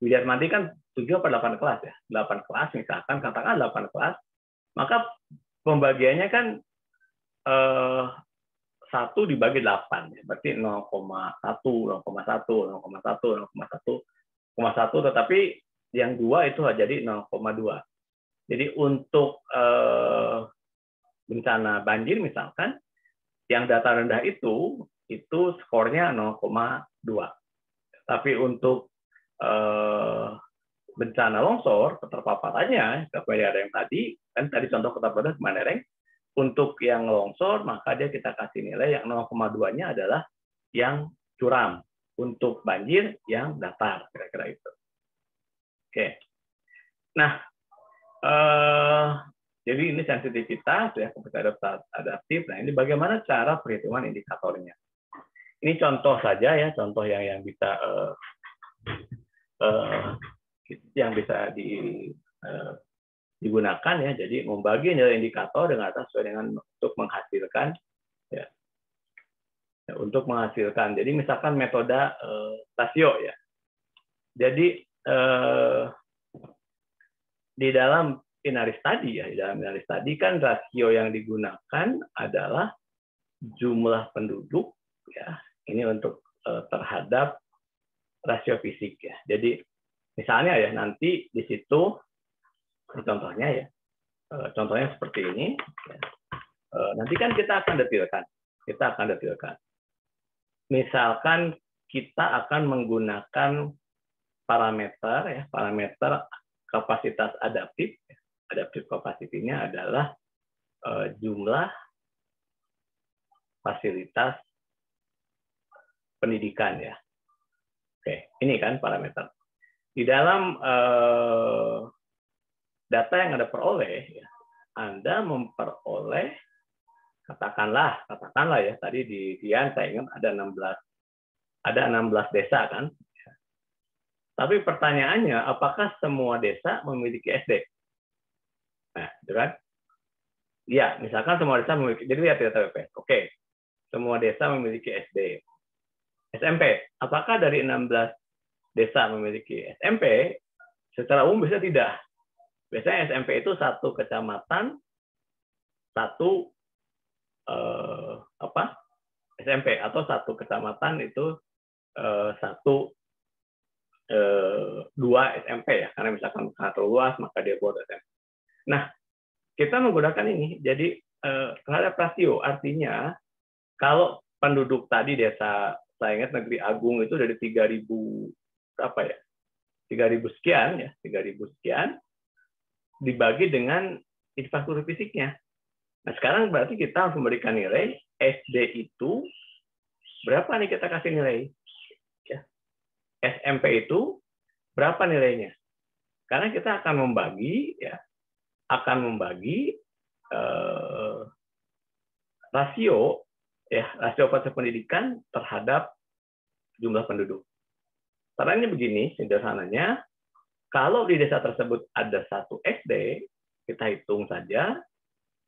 Dilihat nanti kan 7 atau 8 kelas ya. 8 kelas misalkan, katakan 8 kelas, maka pembagiannya kan 1 dibagi 8 ya. Berarti 0,1, 0,1, 0,1, 0,1, tetapi yang 2 itu jadi 0,2. Jadi untuk bencana banjir misalkan, yang data rendah itu skornya 0,2. Tapi untuk bencana longsor, keterpaparannya, seperti ada yang tadi contoh keterpaparan kemana lereng, untuk yang longsor, maka dia kita kasih nilai yang 0,2-nya adalah yang curam. Untuk banjir, yang datar, kira-kira itu. Oke. Nah, jadi ini sensitivitas ya, komputer adaptif. Nah, ini bagaimana cara perhitungan indikatornya. Ini contoh saja ya, contoh yang bisa digunakan ya. Jadi membagi nilai indikator dengan sesuai dengan untuk menghasilkan ya. Untuk menghasilkan. Jadi misalkan metode rasio ya. Jadi di dalam Inaris tadi ya, di dalam Inaris tadi kan rasio yang digunakan adalah jumlah penduduk ya. Ini untuk terhadap rasio fisik ya. Jadi misalnya ya nanti di situ contohnya ya. Contohnya seperti ini. Ya. Nanti kan kita akan detilkan. Misalkan kita akan menggunakan parameter kapasitas adaptif. Adaptif kapasitinya adalah jumlah fasilitas pendidikan ya. Oke, ini kan parameter. Di dalam data yang Anda peroleh, ya, Anda memperoleh katakanlah ya tadi di Dian saya ingat ada 16 desa kan. Tapi pertanyaannya, apakah semua desa memiliki SD? Nah, itu kan? Ya, misalkan semua desa memiliki. Jadi lihat ya TWP. Oke, semua desa memiliki SD. SMP, apakah dari 16 desa memiliki SMP? Secara umum biasanya tidak. Biasanya SMP itu satu kecamatan, satu SMP, atau satu kecamatan itu dua SMP ya, karena misalkan terlalu luas maka dia buat SMP. Nah, kita menggunakan ini jadi terhadap rasio, artinya kalau penduduk tadi desa saya ingat Negeri Agung itu dari 3.000 berapa ya, 3.000 sekian ya, 3.000 sekian dibagi dengan infrastruktur fisiknya. Nah, sekarang berarti kita harus memberikan nilai SD itu berapa nih kita kasih nilai? Ya. SMP itu berapa nilainya? Karena kita akan membagi, ya, rasio, ya, rasio fasilitas pendidikan terhadap jumlah penduduk. Caranya begini, sederhananya, kalau di desa tersebut ada 1 SD, kita hitung saja,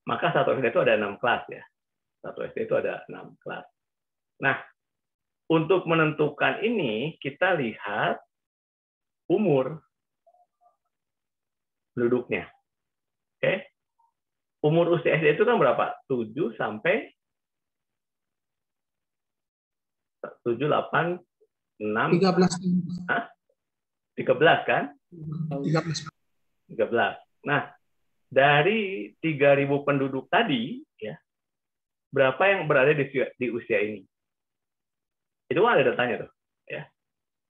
maka 1 SD itu ada 6 kelas, ya. 1 SD itu ada 6 kelas. Nah, untuk menentukan ini, kita lihat umur penduduknya. Oke. Umur usia SD itu kan berapa? 7 sampai 7, 8, 6. 13. Hah? 13 kan? 13. 13. Nah, dari 3.000 penduduk tadi, ya, berapa yang berada di usia ini? Itu ada datanya tuh, ya.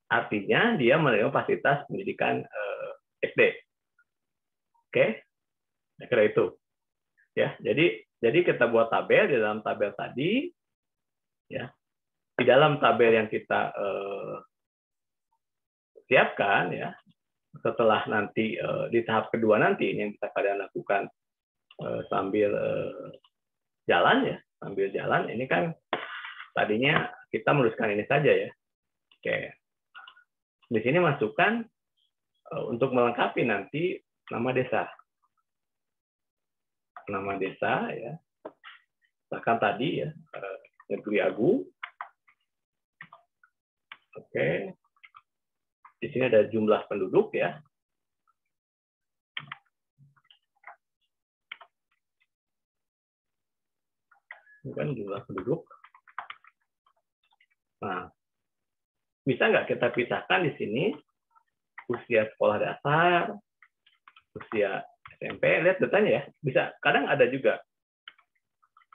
Artinya dia menerima fasilitas pendidikan SD. Oke, kira itu, ya. Jadi kita buat tabel. Di dalam tabel tadi, ya, di dalam tabel yang kita siapkan, ya, setelah nanti di tahap kedua nanti ini yang bisa kalian lakukan sambil jalan, ya, sambil jalan. Ini kan tadinya kita menuliskan ini saja, ya. Oke. Di sini masukkan untuk melengkapi nanti nama desa. Nama desa, ya. Misalkan tadi, ya, Negeri Agu. Oke. Di sini ada jumlah penduduk, ya. Ini kan jumlah penduduk. Nah, bisa nggak kita pisahkan di sini usia sekolah dasar, usia SMP, lihat datanya, ya. Bisa, kadang ada juga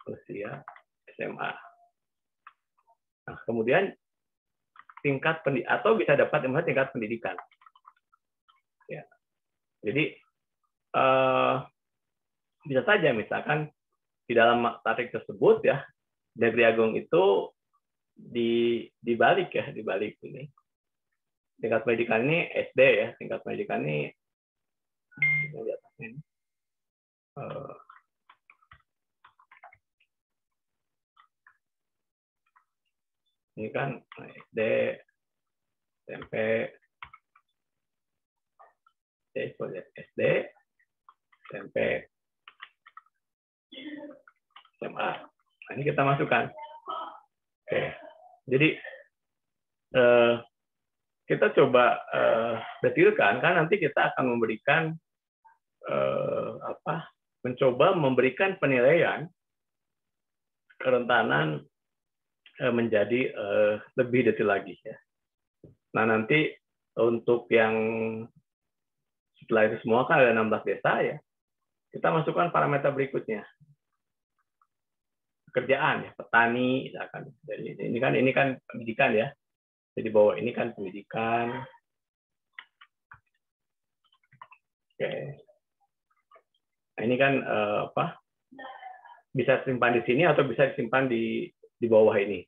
usia SMA. Nah, kemudian tingkat pendidikan, atau bisa dapat tingkat pendidikan. Ya. Jadi bisa saja misalkan di dalam tarik tersebut, ya, Negeri Agung itu dibalik, ya, dibalik ini. Tingkat pendidikan ini SD, ya, tingkat pendidikan ini ini kan SD, SMP, SD, SMP, SMA. Nah, ini kita masukkan. Oke. Jadi kita coba detilkan, kan nanti kita akan memberikan mencoba memberikan penilaian kerentanan menjadi lebih detail lagi, ya. Nah, nanti untuk yang setelah itu semua kan ada 16 desa, ya. Kita masukkan parameter berikutnya. Pekerjaan, ya, petani, misalkan. Jadi ini kan pendidikan, ya. Jadi bawah ini kan pendidikan. Oke. Nah, ini kan bisa simpan di sini atau bisa disimpan di bawah ini.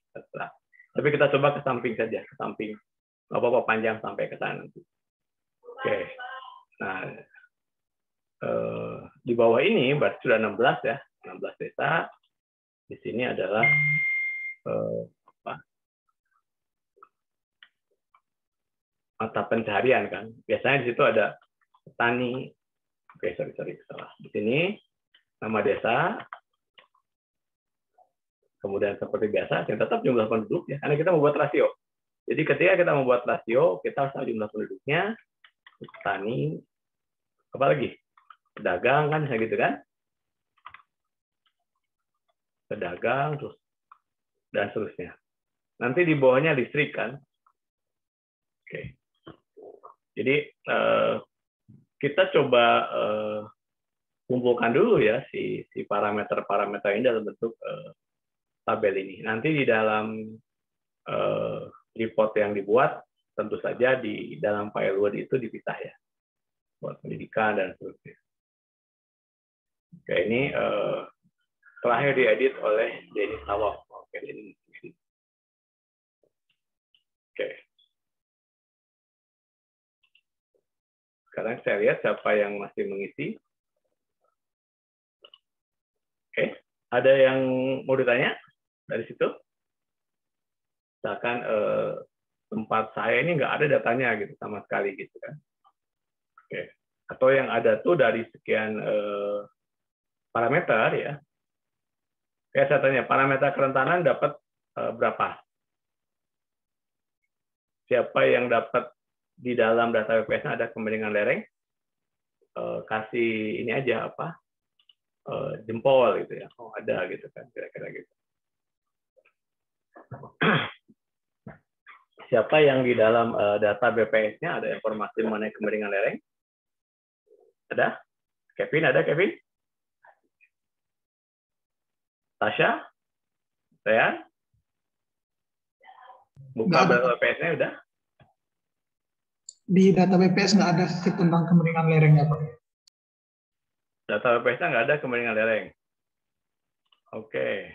Tapi kita coba ke samping saja, ke samping. Nggak apa-apa panjang sampai ke sana nanti. Oke. Nah, di bawah ini berarti sudah 16, ya, 16 desa. Di sini adalah mata pencaharian, kan. Biasanya di situ ada petani. Oke, sorry, salah. Di sini nama desa. Kemudian seperti biasa, yang tetap jumlah penduduk, ya, karena kita membuat rasio. Jadi ketika kita membuat rasio, kita harus tahu jumlah penduduknya, petani, apa lagi? Pedagang, kan, gitu kan? Pedagang, terus dan seterusnya. Nanti di bawahnya listrik, kan? Oke. Jadi kita coba kumpulkan dulu, ya, si parameter-parameter ini dalam bentuk tabel ini. Nanti di dalam report yang dibuat, tentu saja di dalam file Word itu dipisah, ya, buat pendidikan dan seterusnya. Oke, ini terakhir diedit oleh Denny Sawak. Oke, ini. Oke. Sekarang saya lihat siapa yang masih mengisi. Oke, ada yang mau ditanya dari situ? Misalkan tempat saya ini nggak ada datanya gitu sama sekali gitu kan. Oke. Atau yang ada tuh dari sekian parameter ya. Kayak saya tanya, parameter kerentanan dapat berapa? Siapa yang dapat di dalam data WPS ada kemiringan lereng? Kasih ini aja apa? Jempol gitu ya. Oh, ada gitu kan, kira-kira gitu. Siapa yang di dalam data BPS-nya ada informasi mengenai kemiringan lereng? Ada? Kevin, ada Kevin? Tasya? Saya? Buka data BPS-nya udah? Di data BPS nggak ada tentang kemiringan lerengnya, Pak. Data BPS-nya nggak ada kemiringan lereng. Oke.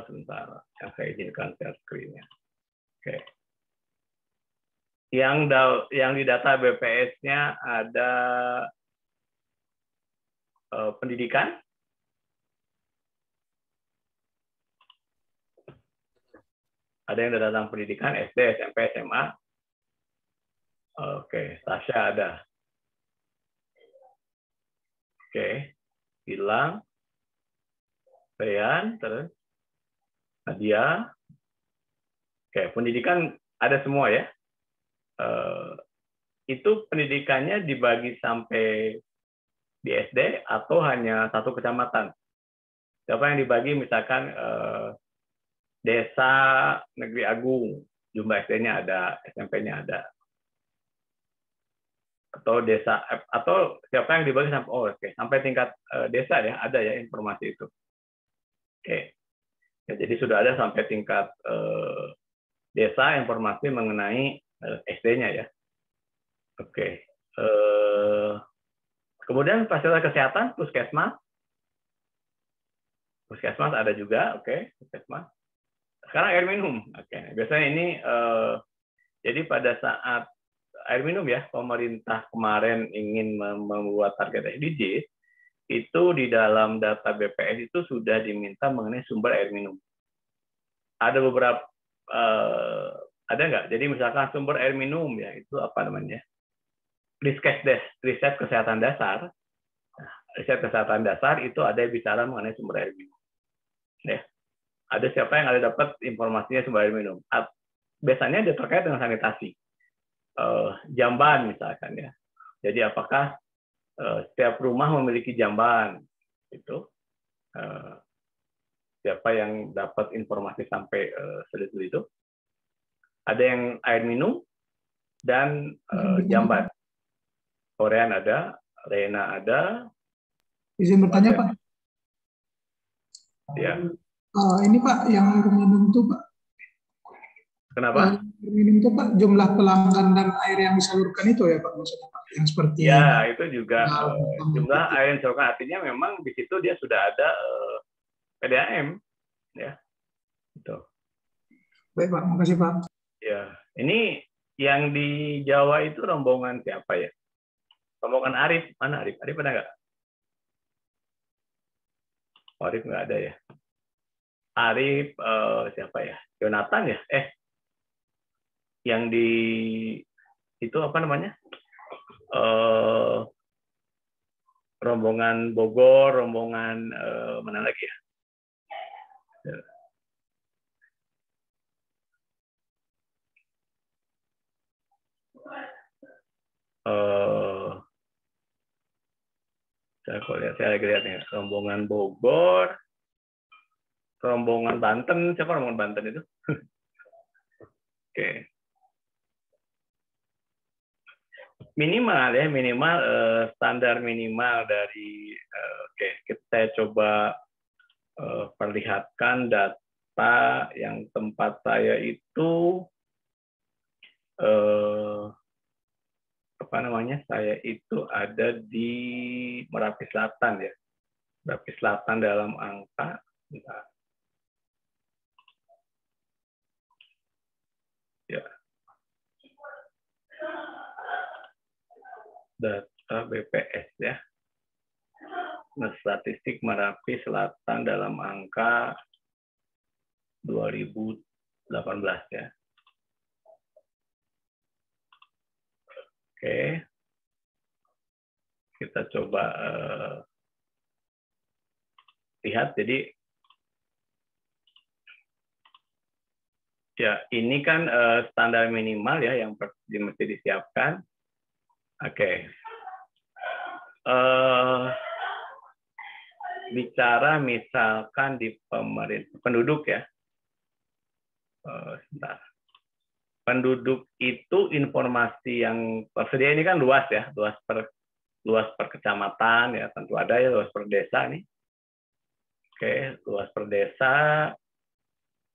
Sebentar, saya izinkan share screen-nya. Oke. Yang di data BPS-nya ada pendidikan. Ada yang datang pendidikan, SD, SMP, SMA. Oke, Tasya ada. Oke, Gilang, Rian, terus Nadia. Oke, pendidikan ada semua ya. Itu pendidikannya dibagi sampai di SD atau hanya satu kecamatan? Siapa yang dibagi misalkan Desa Negeri Agung, jumlah SD-nya ada, SMP-nya ada. Atau desa, atau siapa yang dibagi sampai, sampai tingkat desa ya, ada ya informasi itu. Oke. Ya, jadi sudah ada sampai tingkat desa informasi mengenai SD-nya ya. Oke. Kemudian fasilitas kesehatan, puskesmas. Puskesmas ada juga, oke, puskesmas. Sekarang air minum. Oke. Biasanya ini jadi pada saat air minum ya, pemerintah kemarin ingin membuat target SDGs, itu di dalam data BPS itu sudah diminta mengenai sumber air minum. Ada beberapa, ada nggak? Jadi misalkan sumber air minum ya, itu apa namanya? Riset kesehatan dasar. Nah, riset kesehatan dasar itu ada bicara mengenai sumber air minum. Ya. Ada siapa yang ada dapat informasinya sumber air minum? Biasanya dia terkait dengan sanitasi. Jamban misalkan ya. Jadi apakah setiap rumah memiliki jamban? Itu siapa yang dapat informasi sampai sedetail itu? Ada yang air minum dan jamban. Korean ada, Rena ada. Izin bertanya, Pak. Ya. Ini Pak, yang air minum itu Pak. Kenapa? Air minum itu Pak, jumlah pelanggan dan air yang disalurkan itu ya Pak, maksudnya Pak, yang seperti. Ya, itu juga jumlah air yang disalurkan, artinya memang di situ dia sudah ada PDAM, ya. Itu. Baik Pak, makasih Pak. Ya, ini yang di Jawa itu rombongan siapa ya? Rombongan Arif, mana Arif? Arif ada nggak? Arif nggak ada ya. Arif siapa ya? Jonathan ya? Yang di itu apa namanya? Rombongan Bogor, rombongan mana lagi ya? Saya lagi lihat nih, rombongan Bogor, rombongan Banten, siapa rombongan Banten itu? Oke. Minimal ya, minimal standar minimal dari saya coba perlihatkan data yang tempat saya itu Saya itu ada di Merapi Selatan ya. Merapi Selatan dalam angka. Bentar. Ya. Data BPS ya. Statistik Merapi Selatan dalam angka 2018 ya. Oke. Kita coba lihat. Jadi ya ini kan standar minimal ya yang mesti disiapkan. Oke. Bicara misalkan di pemerintah penduduk ya. Sebentar. Penduduk itu informasi yang tersedia ini kan luas ya, luas per kecamatan ya, tentu ada ya, luas per desa nih. Oke, luas per desa,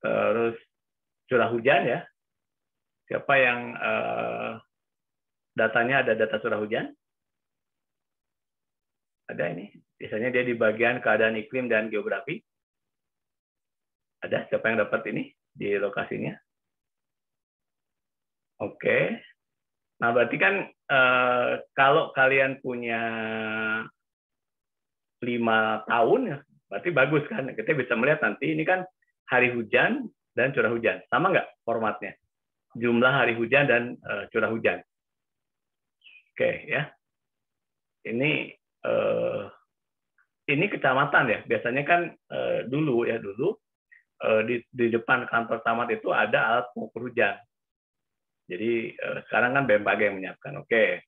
terus curah hujan ya. Siapa yang datanya ada data curah hujan? Ada ini. Biasanya dia di bagian keadaan iklim dan geografi. Ada siapa yang dapat ini di lokasinya? Oke. Nah, berarti kan kalau kalian punya 5 tahun, ya, berarti bagus kan? Kita bisa melihat nanti ini kan hari hujan dan curah hujan. Sama nggak formatnya? Jumlah hari hujan dan curah hujan. Oke, ya. Ini kecamatan ya. Biasanya kan dulu di depan kantor camat itu ada alat pengukur hujan. Jadi sekarang kan BMKG yang menyiapkan. Oke,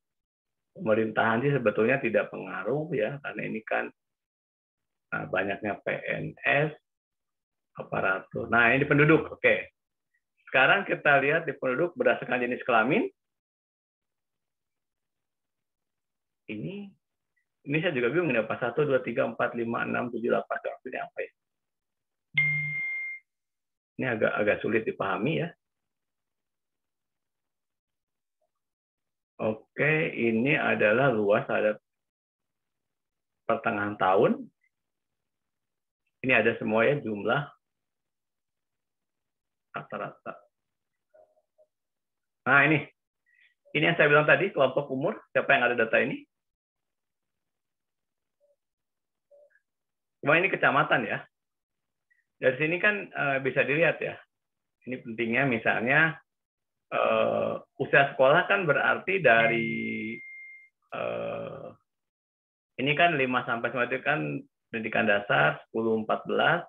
pemerintahan sih sebetulnya tidak pengaruh ya, karena ini kan banyaknya PNS, aparatur. Nah ini penduduk. Oke, sekarang kita lihat di penduduk berdasarkan jenis kelamin. Ini saya juga bingung ini apa 1, 2, 3, 4, 5, 6, 7, 8. Ini apa ya? Ini agak sulit dipahami ya. Oke, ini adalah luas ada pertengahan tahun. Ini ada semua ya jumlah rata-rata. Nah ini yang saya bilang tadi kelompok umur. Siapa yang ada data ini? Cuma ini kecamatan ya. Dari sini kan bisa dilihat ya. Ini pentingnya misalnya usia sekolah kan berarti dari ini kan 5 sampai 9 itu kan pendidikan dasar, 10, 14.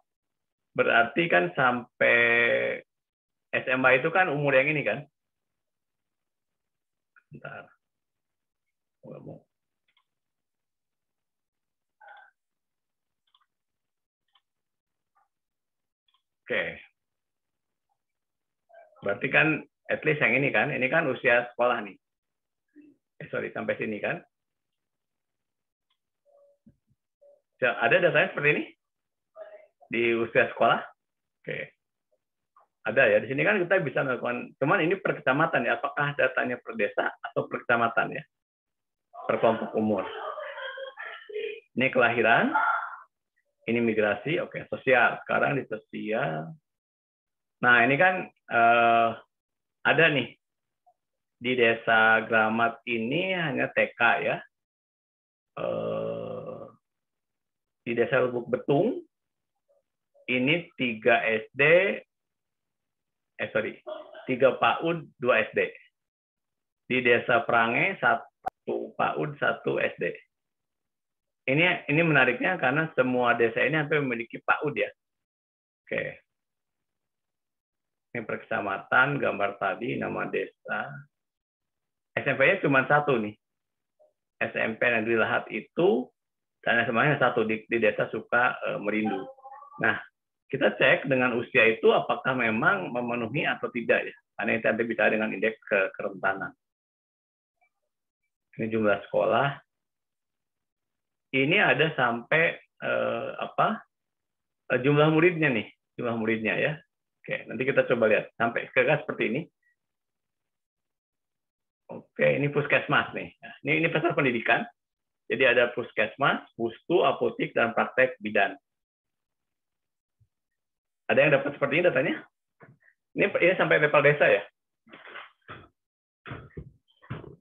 Berarti kan sampai SMA itu kan umur yang ini kan. Bentar. Oke. Berarti kan at least yang ini kan usia sekolah nih. Sampai sini kan. Ada datanya seperti ini? Di usia sekolah? Oke. Ada ya. Di sini kan kita bisa melakukan, cuman ini per kecamatan ya. Apakah datanya per desa atau per kecamatan ya? Per kelompok umur. Ini kelahiran. Ini migrasi. Oke, sosial. Sekarang di sosial. Nah, ini kan ada nih. Di desa Gramat ini hanya TK ya. Di desa Lubuk Betung, ini 3 SD, 3 PAUD, 2 SD. Di desa Prange, 1 PAUD, 1 SD. Ini menariknya karena semua desa ini hampir memiliki PAUD ya. Oke. Ini per kecamatan, gambar tadi, nama desa. SMP-nya cuma 1 nih. SMP Negeri Lahat itu, dan semuanya 1 di desa Suka Merindu. Nah, kita cek dengan usia itu apakah memang memenuhi atau tidak ya. Karena itu nanti bicara dengan indeks kerentanan. Ini jumlah sekolah. Ini ada sampai jumlah muridnya nih, jumlah muridnya ya. Oke, nanti kita coba lihat sampai sekarang seperti ini. Oke, ini puskesmas nih. Ini pasar pendidikan. Jadi ada puskesmas, pustu, apotik, dan praktek bidan. Ada yang dapat seperti ini datanya? Ini sampai level desa ya?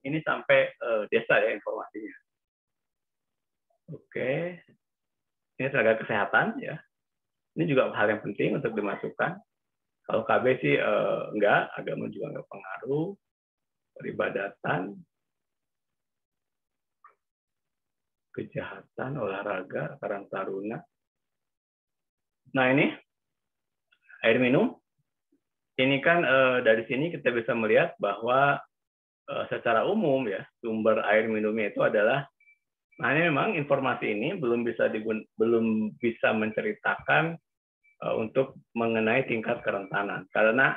Ini sampai desa ya informasinya. Oke. Ini tenaga kesehatan ya. Ini juga hal yang penting untuk dimasukkan. Kalau KB sih enggak, agama juga enggak pengaruh. Peribadatan, kejahatan, olahraga, Karang Taruna. Nah ini air minum. Ini kan dari sini kita bisa melihat bahwa secara umum ya sumber air minumnya itu adalah, nah ini memang informasi ini belum bisa menceritakan untuk mengenai tingkat kerentanan, karena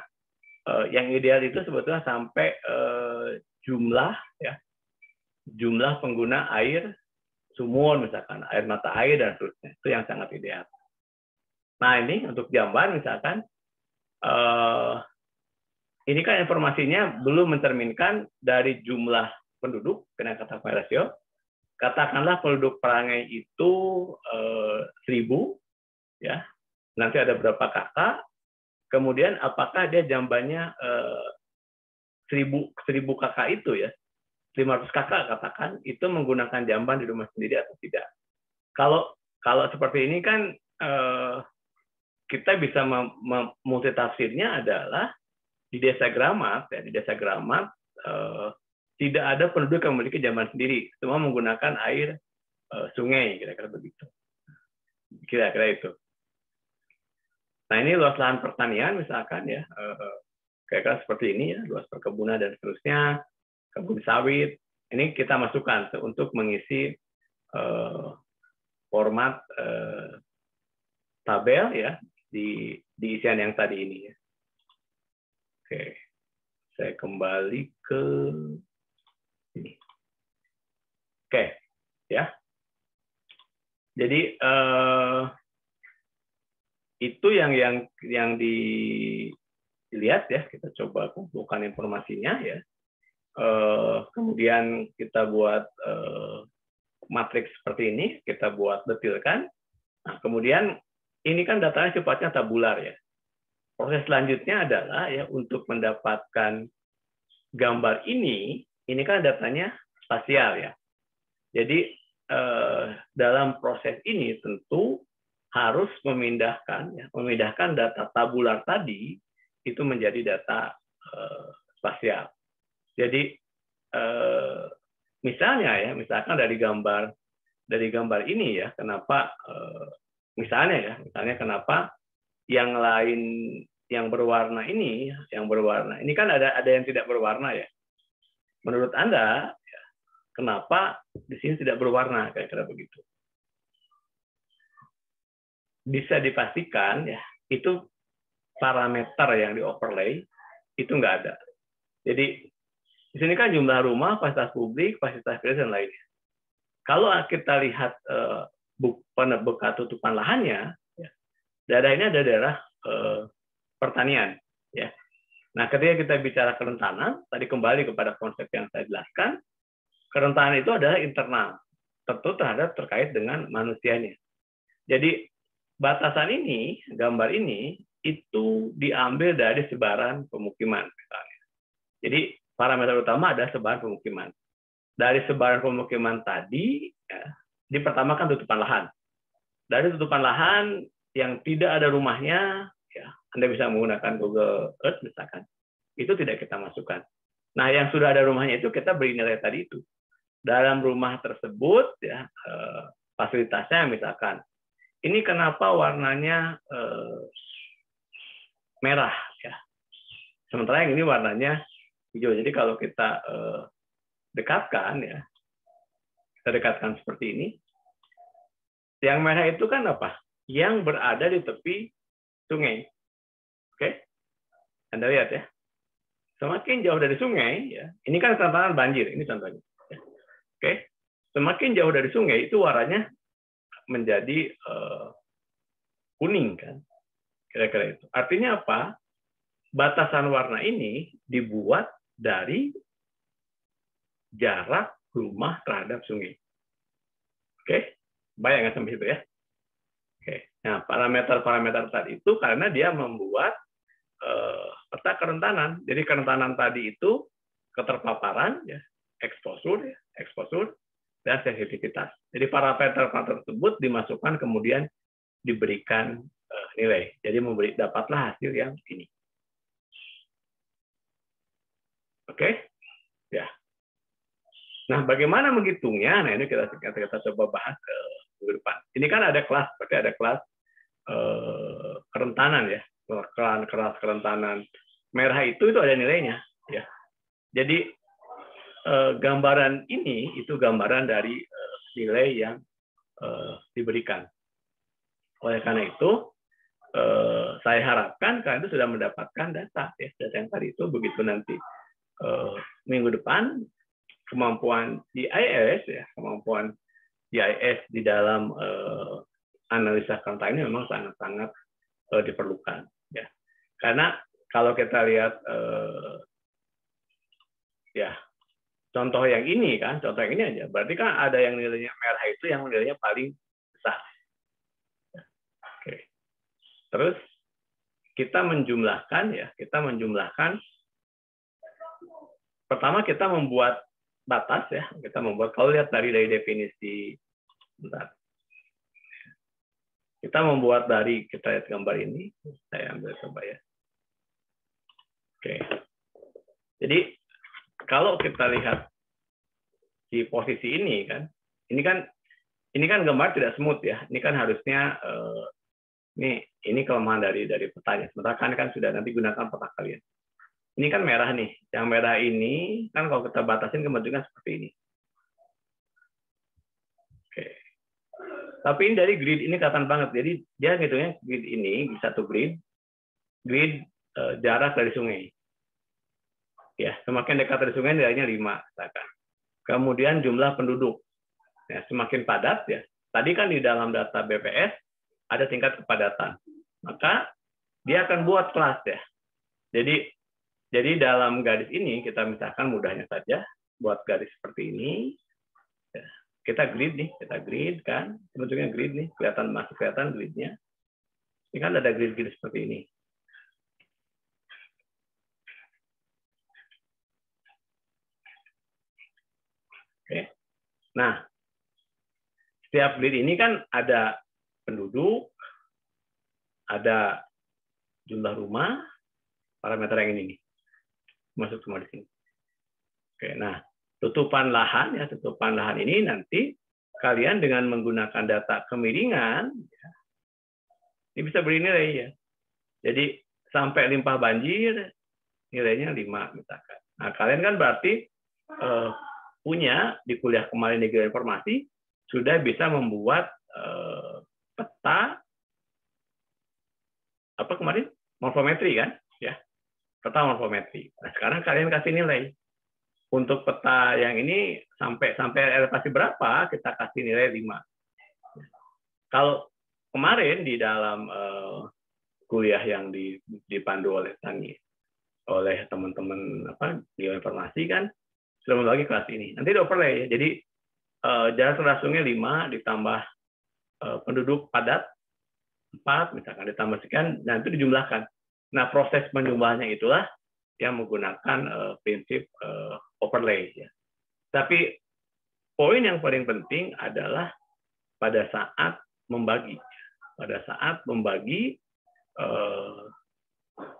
yang ideal itu sebetulnya sampai jumlah pengguna air sumur misalkan, air mata air dan seterusnya, itu yang sangat ideal. Nah ini untuk Jamban misalkan, ini kan informasinya belum mencerminkan dari jumlah penduduk kenaikan rasio. Katakanlah penduduk Perangai itu 1000, ya. Nanti ada berapa kakak? Kemudian apakah dia jambannya 1000 kakak itu ya, 500 kakak katakan itu menggunakan jamban di rumah sendiri atau tidak? Kalau seperti ini kan kita bisa multitafsirnya adalah di desa Gramat ya, di desa Gramat tidak ada penduduk yang memiliki jamban sendiri, semua menggunakan air sungai, kira-kira begitu. Kira-kira itu. Nah ini luas lahan pertanian misalkan ya, kira-kira seperti ini ya, luas perkebunan dan seterusnya, kebun sawit. Ini kita masukkan untuk mengisi format tabel ya di isian yang tadi ini ya. Oke, saya kembali ke ini. Oke, ya. Jadi itu yang dilihat ya, kita coba kumpulkan informasinya ya. Kemudian kita buat matriks seperti ini, kita buat detilkan. Nah, kemudian ini kan datanya sifatnya tabular ya. Proses selanjutnya adalah ya untuk mendapatkan gambar ini kan datanya spasial ya. Jadi dalam proses ini tentu harus memindahkan data tabular tadi itu menjadi data spasial. Jadi misalkan dari gambar ini ya, kenapa misalnya kenapa yang lain yang berwarna ini kan ada yang tidak berwarna ya. Menurut Anda ya, kenapa di sini tidak berwarna, kira-kira begitu? Bisa dipastikan ya, itu parameter yang di overlay itu nggak ada. Jadi di sini kan jumlah rumah, fasilitas publik, fasilitas kritis dan lainnya. Kalau kita lihat bekas tutupan lahannya, ya, daerah ini ada daerah pertanian. Ya. Nah, ketika kita bicara kerentanan, tadi kembali kepada konsep yang saya jelaskan, kerentanan itu adalah internal, tentu terkait dengan manusianya. Jadi batasan ini, gambar ini, itu diambil dari sebaran pemukiman misalnya. Jadi parameter utama adalah sebaran pemukiman. Dari sebaran pemukiman tadi, ya, dipertamakan tutupan lahan. Dari tutupan lahan yang tidak ada rumahnya, ya, Anda bisa menggunakan Google Earth misalkan, itu tidak kita masukkan. Nah, yang sudah ada rumahnya itu kita beri nilai tadi itu. Dalam rumah tersebut, ya, fasilitasnya misalkan, ini kenapa warnanya merah, ya. Sementara yang ini warnanya hijau. Jadi kalau kita dekatkan, ya, kita dekatkan seperti ini. Yang merah itu kan apa? Yang berada di tepi sungai. Oke, Anda lihat ya. Semakin jauh dari sungai, ya, ini kan tantangan banjir, ini contohnya. Oke, semakin jauh dari sungai itu warnanya menjadi kuning kan, kira-kira itu. Artinya apa? Batasan warna ini dibuat dari jarak rumah terhadap sungai. Oke, bayangkan sampai situ ya. Oke, nah parameter-parameter tadi itu karena dia membuat peta kerentanan. Jadi kerentanan tadi itu keterpaparan, ya, exposure, dan sensitivitas. Jadi parameter tersebut dimasukkan kemudian diberikan nilai. Jadi dapatlah hasil yang ini. Oke, ya. Nah, bagaimana menghitungnya? Nah, ini kita coba bahas minggu depan. Ini kan ada kelas, berarti ada kelas kerentanan ya, kelas kerentanan merah itu ada nilainya, ya. Jadi gambaran ini itu gambaran dari nilai yang diberikan. Oleh karena itu, saya harapkan kalian itu sudah mendapatkan data, ya, data yang tadi itu begitu nanti minggu depan kemampuan GIS, ya, kemampuan GIS di dalam analisa kerentanan ini memang sangat-sangat diperlukan, ya. Karena kalau kita lihat ya contoh yang ini kan, contoh yang ini aja, berarti kan ada yang nilainya merah itu yang nilainya paling besar. Oke. Terus kita menjumlahkan, ya, pertama kita membuat batas, ya, kalau lihat dari definisi, bentar. Kita membuat kita lihat gambar ini, saya ambil coba ya. Oke. Jadi kalau kita lihat di posisi ini kan gambar tidak smooth ya. Ini kan harusnya ini kelemahan dari petanya. Sementara kan sudah nanti gunakan peta kalian. Ini kan merah nih. Yang merah ini kan kalau kita batasin kebentukan seperti ini. Oke. Tapi ini dari grid ini kelihatan banget. Jadi dia ngitungnya grid ini, satu grid jarak dari sungai. Ya, semakin dekat dari sungai nilainya 5, misalkan. Kemudian jumlah penduduk. Ya, semakin padat, ya. Tadi kan di dalam data BPS ada tingkat kepadatan. Maka dia akan buat kelas, ya. Jadi dalam garis ini kita misalkan mudahnya saja buat garis seperti ini. Ya. Kita grid kan, bentuknya grid nih, masih kelihatan gridnya. Ini kan ada grid seperti ini. Oke. Nah, setiap grid ini kan ada penduduk, ada jumlah rumah, parameter yang ini nih. Masuk semua di sini. Oke, nah, tutupan lahan ini nanti kalian dengan menggunakan data kemiringan, ya, ini bisa beri nilai, ya. Jadi sampai limpah banjir nilainya 5 misalkan. Nah, kalian kan berarti punya di kuliah kemarin di geoinformasi sudah bisa membuat peta apa kemarin morfometri kan, ya, peta morfometri. Nah, sekarang kalian kasih nilai untuk peta yang ini sampai elevasi berapa kita kasih nilai 5. Kalau kemarin di dalam kuliah yang dipandu oleh teman-teman geoinformasi kan sudah membagi kelas ini. Nanti di overlay, ya. Jadi jarak terhadap sungai 5 ditambah penduduk padat 4 misalkan ditambah sekian, nah itu dijumlahkan. Nah, proses menjumlahnya itulah yang menggunakan prinsip overlay, ya. Tapi poin yang paling penting adalah pada saat membagi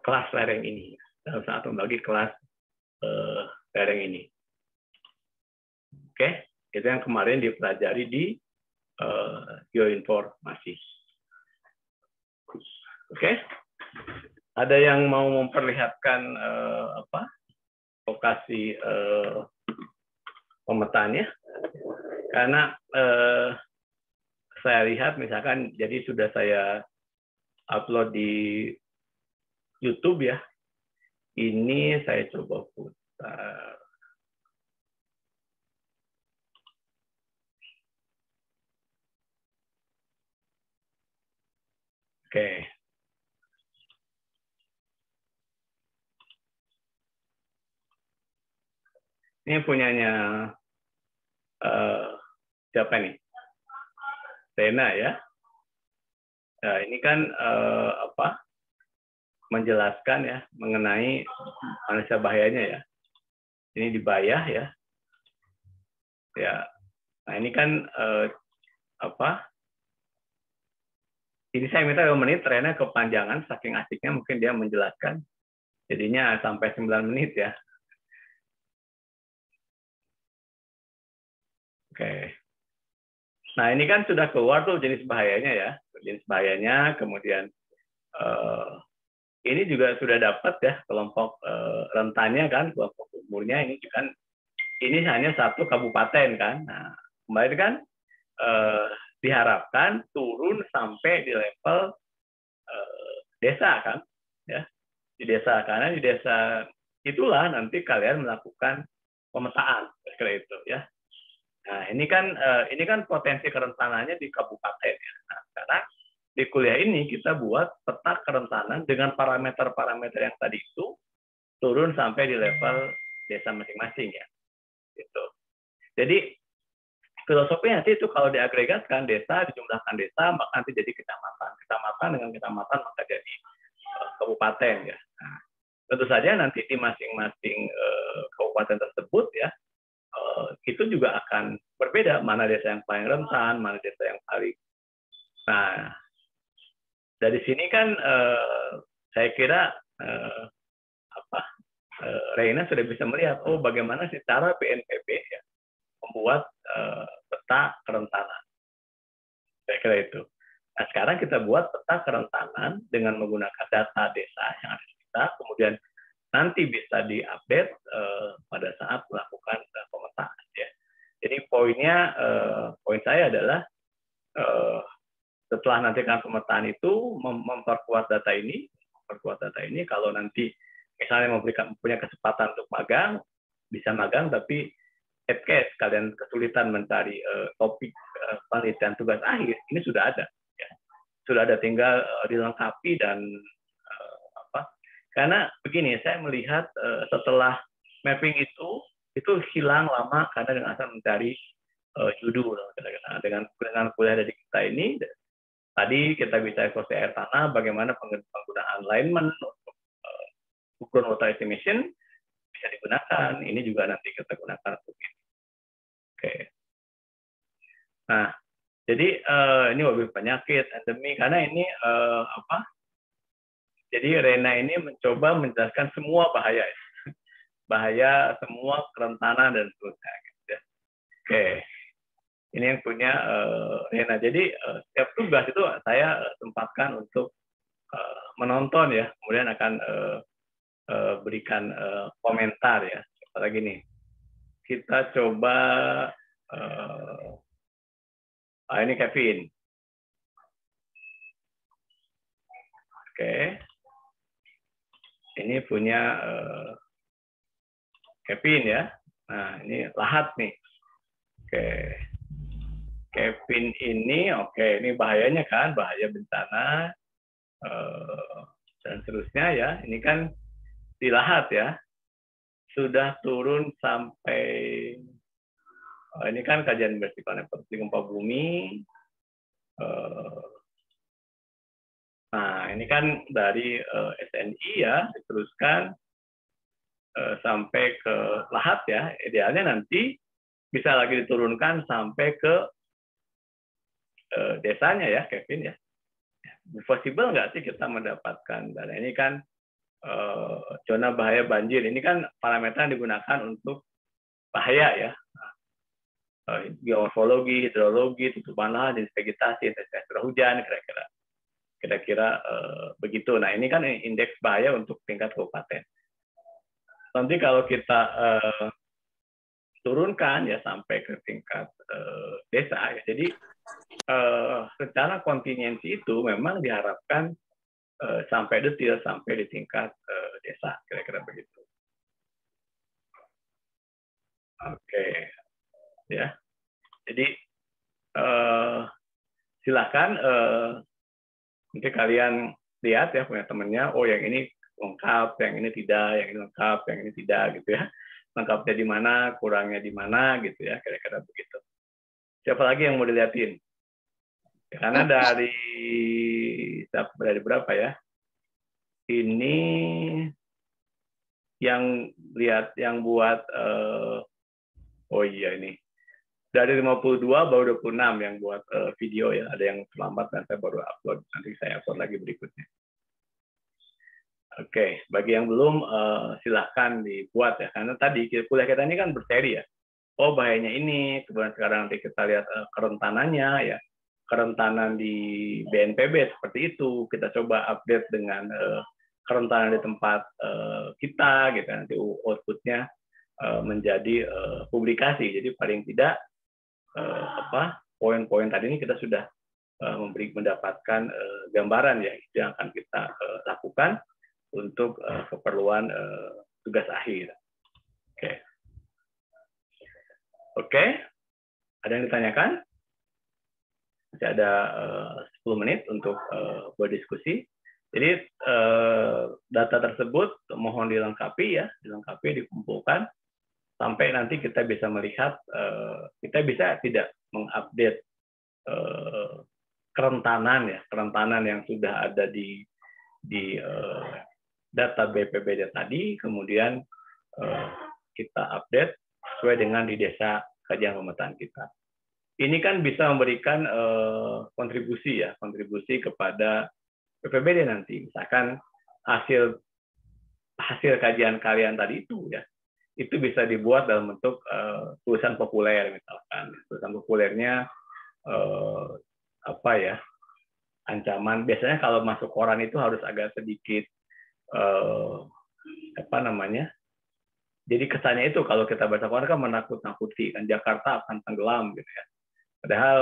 kelas lereng ini, Oke, itu yang kemarin dipelajari di geoinformasi. Oke, ada yang mau memperlihatkan lokasi pemetaannya? Karena saya lihat misalkan, jadi sudah saya upload di YouTube, ya. Ini saya coba putar. Oke. Ini punyanya siapa nih? Rena ya. Nah, ini kan menjelaskan ya mengenai manusia bahayanya ya. Ini di Bayah ya. Ya. Nah, ini kan ini saya minta 2 menit, Rena kepanjangan saking asiknya mungkin dia menjelaskan. Jadinya sampai 9 menit ya. Oke. Nah, ini kan sudah keluar tuh jenis bahayanya ya. Jenis bahayanya, kemudian ini juga sudah dapat ya kelompok rentannya kan, kelompok umurnya ini kan ini hanya 1 kabupaten kan. Nah, kemarin kan diharapkan turun sampai di level desa kan, ya di desa, karena di desa itulah nanti kalian melakukan pemetaan seperti itu ya. Nah, ini kan potensi kerentanannya di kabupaten ya. Nah, sekarang di kuliah ini kita buat peta kerentanan dengan parameter-parameter yang tadi itu turun sampai di level desa masing-masing ya. Gitu. Jadi filosofinya nanti itu kalau diagregatkan desa, dijumlahkan desa, maka nanti jadi kecamatan. Kecamatan dengan kecamatan maka jadi kabupaten ya. Nah, tentu saja nanti di masing-masing kabupaten tersebut ya itu juga akan berbeda, mana desa yang paling rentan, mana desa yang paling. Nah, dari sini kan saya kira Reina sudah bisa melihat bagaimana sih cara BNPB ya membuat peta kerentanan. Saya kira itu. Nah, sekarang kita buat peta kerentanan dengan menggunakan data desa yang ada di kita, kemudian nanti bisa diupdate pada saat melakukan pemetaan. Ya. Jadi poin saya adalah setelah nanti kan pemetaan itu memperkuat data ini, kalau nanti misalnya punya kesempatan untuk magang, bisa magang, tapi at case kalian kesulitan mencari topik penelitian tugas akhir, ini sudah ada. Ya. Sudah ada, tinggal dilengkapi dan karena begini, saya melihat setelah mapping itu hilang lama karena dengan asal mencari judul. Dengan kuliah dari kita ini, tadi kita bisa evaluasi air tanah, bagaimana penggunaan alignment untuk ukuran water estimation bisa digunakan. Ini juga nanti kita gunakan untuk ini. Oke. Nah, jadi ini wabah penyakit endemi karena ini jadi Rena ini mencoba menjelaskan semua bahaya, semua kerentanan dan seterusnya. Gitu ya. Oke, ini yang punya Rena. Jadi setiap tugas itu saya tempatkan untuk menonton ya, kemudian akan berikan komentar ya. Apalagi nih, kita coba ini Kevin. Oke. Ini punya Kevin ya. Nah, ini Lahat nih. Oke. Kevin ini, ini bahayanya kan, bahaya bencana dan seterusnya ya. Ini kan di Lahat ya. Sudah turun sampai ini kan kajian vertikal seperti gempa bumi. Nah, ini kan dari SNI ya, diteruskan sampai ke Lahat ya. Idealnya nanti bisa lagi diturunkan sampai ke desanya ya, Kevin ya. Possible nggak sih kita mendapatkan dana ini kan zona bahaya banjir. Ini kan parameter yang digunakan untuk bahaya ya. Geomorfologi, hidrologi, tutupan lahan, jenis vegetasi, intensitas curah hujan, kira-kira begitu. Nah, ini kan indeks bahaya untuk tingkat kabupaten. Nanti kalau kita turunkan ya sampai ke tingkat desa, ya, jadi secara kontingensi itu memang diharapkan sampai detail, sampai di tingkat desa, kira-kira begitu. Oke, ya. Jadi silakan nanti kalian lihat ya punya temennya, yang ini lengkap, yang ini tidak, yang ini lengkap, yang ini tidak, gitu ya. lengkapnya di mana, kurangnya di mana gitu ya, kira-kira begitu. Siapa lagi yang mau dilihatin? Ya, karena dari berapa ya? Ini yang buat oh iya ini. Dari 52 baru 26 yang buat video ya. Ada yang terlambat dan saya baru upload. Nanti saya upload lagi berikutnya. Oke, bagi yang belum silahkan dibuat ya. Karena tadi kuliah kita ini kan berseri ya. Oh bahayanya ini, kemudian sekarang nanti kita lihat kerentanannya ya. Kerentanan di BNPB seperti itu. Kita coba update dengan kerentanan di tempat kita gitu. Nanti outputnya menjadi publikasi. Jadi paling tidak poin-poin tadi ini kita sudah mendapatkan gambaran ya itu yang akan kita lakukan untuk keperluan tugas akhir. Oke. Ada yang ditanyakan? Masih ada 10 menit untuk berdiskusi. Jadi data tersebut mohon dilengkapi ya, dikumpulkan sampai nanti kita bisa melihat, kita bisa tidak mengupdate kerentanan yang sudah ada di data BPBD tadi, kemudian kita update sesuai dengan di desa kajian pemetaan kita. Ini kan bisa memberikan kontribusi kepada BPBD nanti. Misalkan hasil kajian kalian tadi itu ya, itu bisa dibuat dalam bentuk tulisan populer misalkan. Tulisan populernya ancaman. Biasanya kalau masuk koran itu harus agak sedikit jadi kesannya itu kalau kita baca koran kan menakut-nakuti kan, Jakarta akan tenggelam gitu ya. Padahal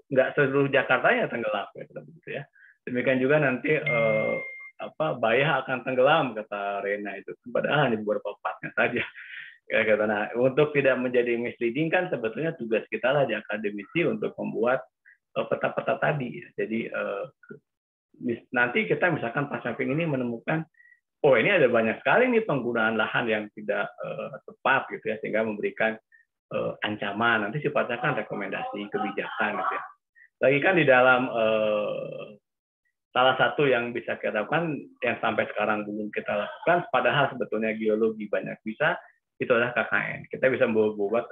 nggak seluruh Jakartanya tenggelam gitu ya. Demikian juga nanti Bayah akan tenggelam kata Rena itu. Padahal hanya beberapa partnya saja. Nah, untuk tidak menjadi misleading kan sebetulnya tugas kita lah di akademisi untuk membuat peta-peta tadi. Jadi nanti kita misalkan pas mapping ini menemukan oh ini ada banyak sekali nih penggunaan lahan yang tidak tepat gitu ya, sehingga memberikan ancaman. Nanti sifatnya kan rekomendasi kebijakan gitu ya. Lagi kan di dalam salah satu yang bisa kita lakukan yang sampai sekarang belum kita lakukan, padahal sebetulnya geologi banyak bisa, itu adalah KKN. Kita bisa membuat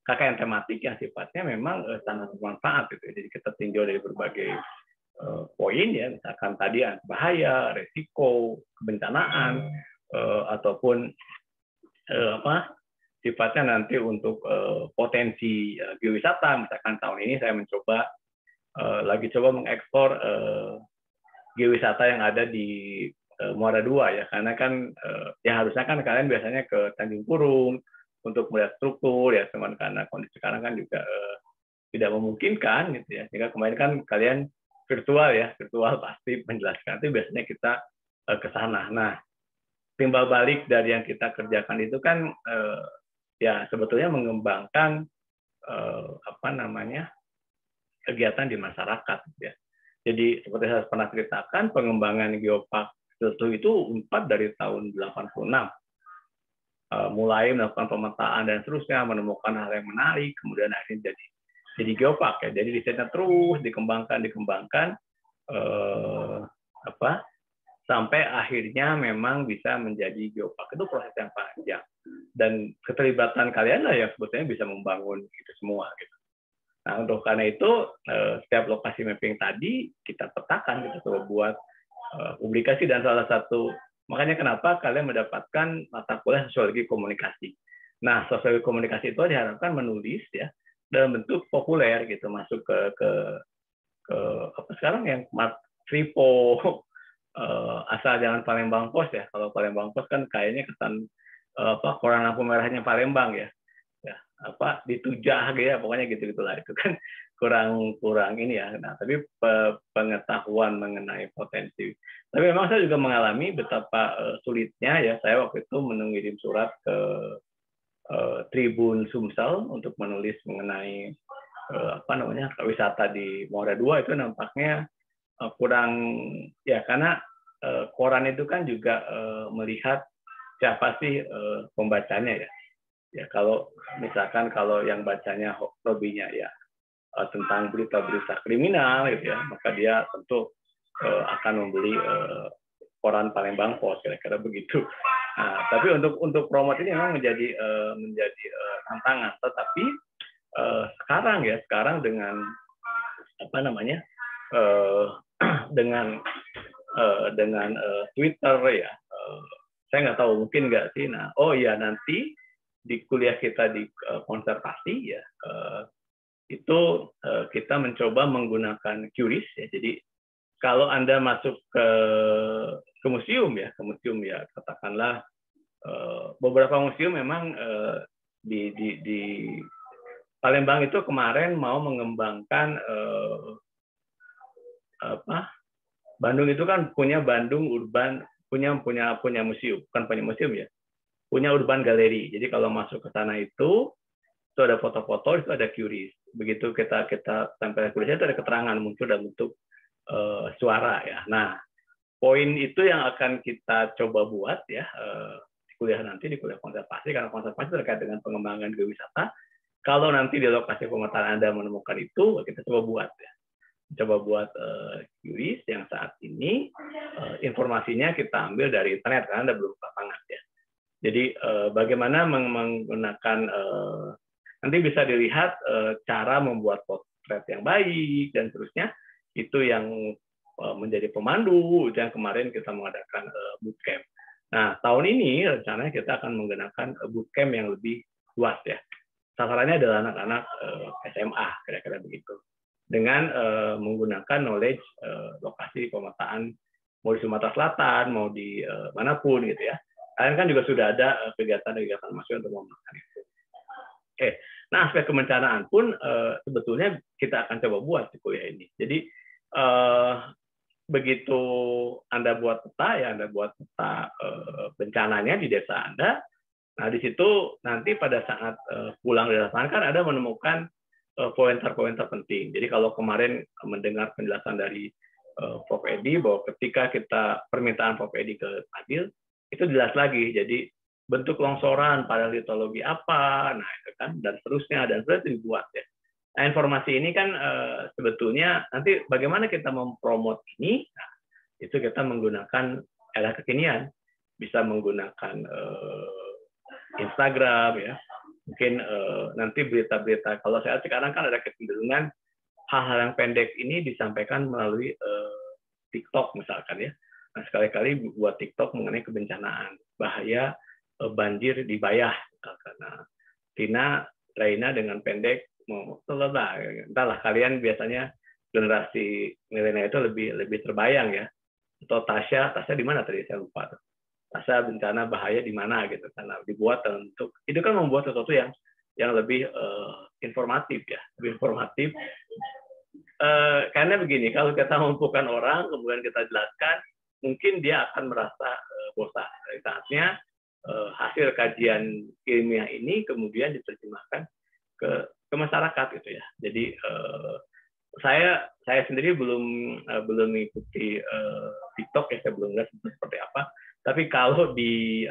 KKN tematik yang sifatnya memang sangat bermanfaat gitu. Jadi kita tinjau dari berbagai poin ya, misalkan tadi bahaya, resiko, kebencanaan, ataupun sifatnya nanti untuk potensi geowisata. Misalkan tahun ini saya lagi coba mengekspor geowisata yang ada di Muara II ya, karena kan ya harusnya kan kalian biasanya ke Tanjung Purung untuk melihat struktur ya, teman, karena kondisi sekarang kan juga tidak memungkinkan gitu ya. Sehingga kemarin kan kalian virtual pasti menjelaskan, itu biasanya kita ke sana. Nah, timbal balik dari yang kita kerjakan itu kan ya sebetulnya mengembangkan kegiatan di masyarakat gitu ya. Jadi seperti saya pernah ceritakan, pengembangan geopark itu 4 dari tahun 86. Mulai melakukan pemetaan dan seterusnya, menemukan hal yang menarik, kemudian akhirnya jadi geopark ya. Jadi risetnya terus dikembangkan sampai akhirnya memang bisa menjadi geopark. Itu proses yang panjang, dan keterlibatan kalian lah yang sebetulnya bisa membangun itu semua gitu. Nah, untuk karena itu setiap lokasi mapping tadi kita petakan, kita coba buat publikasi, dan salah satu makanya kenapa kalian mendapatkan mata kuliah sosiologi komunikasi. Nah, sosiologi komunikasi itu diharapkan menulis ya dalam bentuk populer gitu, masuk ke sekarang yang Tripo, asal jangan Palembang Pos ya. Kalau Palembang Pos kan kayaknya kesan koran lampu merahnya Palembang ya. Ditujah gitu ya, pokoknya gitu-gitulah. Itu kan kurang ini ya. Nah, tapi pengetahuan mengenai potensi. Tapi memang saya juga mengalami betapa sulitnya ya. Saya waktu itu mengirim surat ke Tribun Sumsel untuk menulis mengenai wisata di Muara II. Itu nampaknya kurang ya, karena koran itu kan juga melihat siapa sih pembacanya ya. Ya kalau misalkan kalau yang bacanya hobinya ya tentang berita-berita kriminal gitu ya, maka dia tentu akan membeli koran Palembang Post kira-kira begitu. Nah, tapi untuk promote ini memang menjadi tantangan. Tetapi sekarang dengan apa namanya dengan Twitter ya, saya nggak tahu mungkin nggak sih. Nah, oh ya nanti di kuliah kita di konservasi ya itu kita mencoba menggunakan QRIS ya. Jadi kalau Anda masuk ke museum ya, katakanlah beberapa museum memang di Palembang itu kemarin mau mengembangkan Bandung itu kan punya Bandung Urban punya museum, bukan punya museum ya, punya Urban Gallery. Jadi kalau masuk ke sana itu ada foto-foto, itu ada QRIS. Begitu kita sampai kuliah itu ada keterangan muncul dalam bentuk suara ya. Nah, poin itu yang akan kita coba buat ya di kuliah nanti, di kuliah konservasi, karena konservasi terkait dengan pengembangan geowisata. Kalau nanti di lokasi pemetaan Anda menemukan itu, kita coba buat ya. Coba buat QRIS yang saat ini informasinya kita ambil dari internet karena Anda belum lapangan ya. Jadi bagaimana menggunakan nanti bisa dilihat cara membuat potret yang baik dan seterusnya, itu yang menjadi pemandu yang kemarin kita mengadakan bootcamp. Nah, tahun ini rencananya kita akan menggunakan bootcamp yang lebih luas ya. Sasarannya adalah anak-anak SMA kira-kira begitu. Dengan menggunakan knowledge lokasi pemetaan mau di Sumatera Selatan, mau di manapun gitu ya. Kalian kan juga sudah ada kegiatan-kegiatan mahasiswa untuk memahami itu. Oke, nah aspek kebencanaan pun sebetulnya kita akan coba buat di kuliah ini. Jadi begitu Anda buat peta ya, Anda buat peta bencananya di desa Anda. Nah di situ nanti pada saat pulang di lapangan kan Anda menemukan pointer-pointer penting. Jadi kalau kemarin mendengar penjelasan dari Prof. Edi bahwa ketika kita permintaan Prof. Edi ke Adil itu jelas lagi. Jadi bentuk longsoran, paleolitologi apa, nah itu kan dan seterusnya dibuat ya. Nah, informasi ini kan sebetulnya nanti bagaimana kita mempromot ini, nah, itu kita menggunakan era kekinian, bisa menggunakan Instagram ya, mungkin nanti berita-berita. Kalau saya sekarang kan ada kecenderungan hal-hal yang pendek ini disampaikan melalui TikTok misalkan ya. Nah sekali-kali buat TikTok mengenai kebencanaan, bahaya banjir di Bayah, karena Tina Raina dengan pendek entahlah kalian biasanya generasi milenial itu lebih terbayang ya. Atau Tasya di mana tadi saya lupa tuh. Tasya bencana bahaya di mana gitu, karena dibuat untuk itu kan membuat sesuatu yang lebih informatif ya, lebih informatif. Karena begini, kalau kita mengumpulkan orang kemudian kita jelaskan, mungkin dia akan merasa bosan. Saatnya hasil kajian ilmiah ini kemudian diterjemahkan ke masyarakat gitu ya. Jadi saya sendiri belum mengikuti TikTok ya, saya belum lihat seperti apa. Tapi kalau di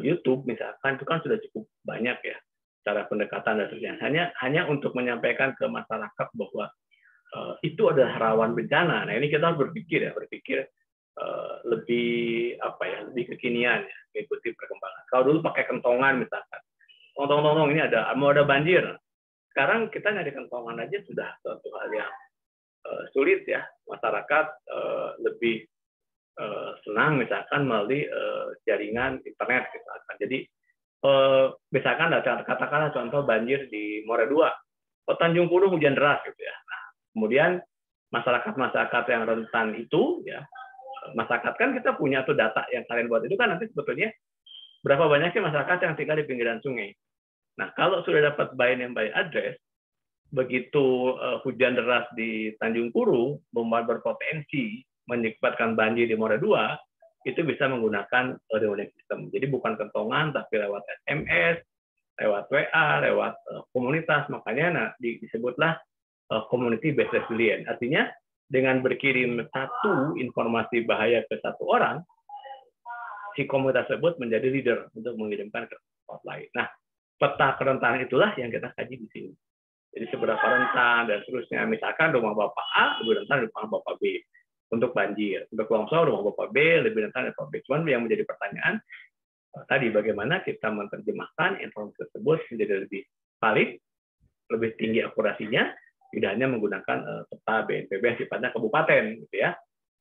YouTube misalkan itu kan sudah cukup banyak ya cara pendekatan dan sebagainya. Hanya untuk menyampaikan ke masyarakat bahwa itu adalah rawan bencana. Nah ini kita harus berpikir lebih lebih kekinian ya, mengikuti perkembangan. Kalau dulu pakai kentongan misalkan, tong ini mau ada banjir. Sekarang kita nyari kentongan aja sudah suatu hal yang sulit ya. Masyarakat lebih senang misalkan melalui jaringan internet misalkan. Jadi misalkan katakanlah contoh banjir di More 2, Tanjung Purung hujan deras gitu ya. Nah, kemudian masyarakat yang rentan itu ya, masyarakat kan kita punya tuh data yang kalian buat itu kan nanti sebetulnya berapa banyak sih masyarakat yang tinggal di pinggiran sungai. Nah, kalau sudah dapat by name by address, begitu hujan deras di Tanjung Purung berpotensi menyebabkan banjir di More 2, itu bisa menggunakan early warning system. Jadi bukan kentongan, tapi lewat SMS, lewat WA, lewat komunitas. Makanya disebutlah community based resilience. Artinya dengan berkirim satu informasi bahaya ke satu orang, si komunitas tersebut menjadi leader untuk mengirimkan ke tempat lain. Nah, peta kerentanan itulah yang kita kaji di sini. Jadi seberapa rentan dan seterusnya. Misalkan rumah Bapak A lebih rentan dari rumah Bapak B untuk banjir. Untuk longsor rumah Bapak B lebih rentan dari Bapak B. Cuman yang menjadi pertanyaan tadi bagaimana kita menerjemahkan informasi tersebut menjadi lebih valid, lebih tinggi akurasinya, tidak hanya menggunakan peta BNPB yang sifatnya kabupaten, gitu ya.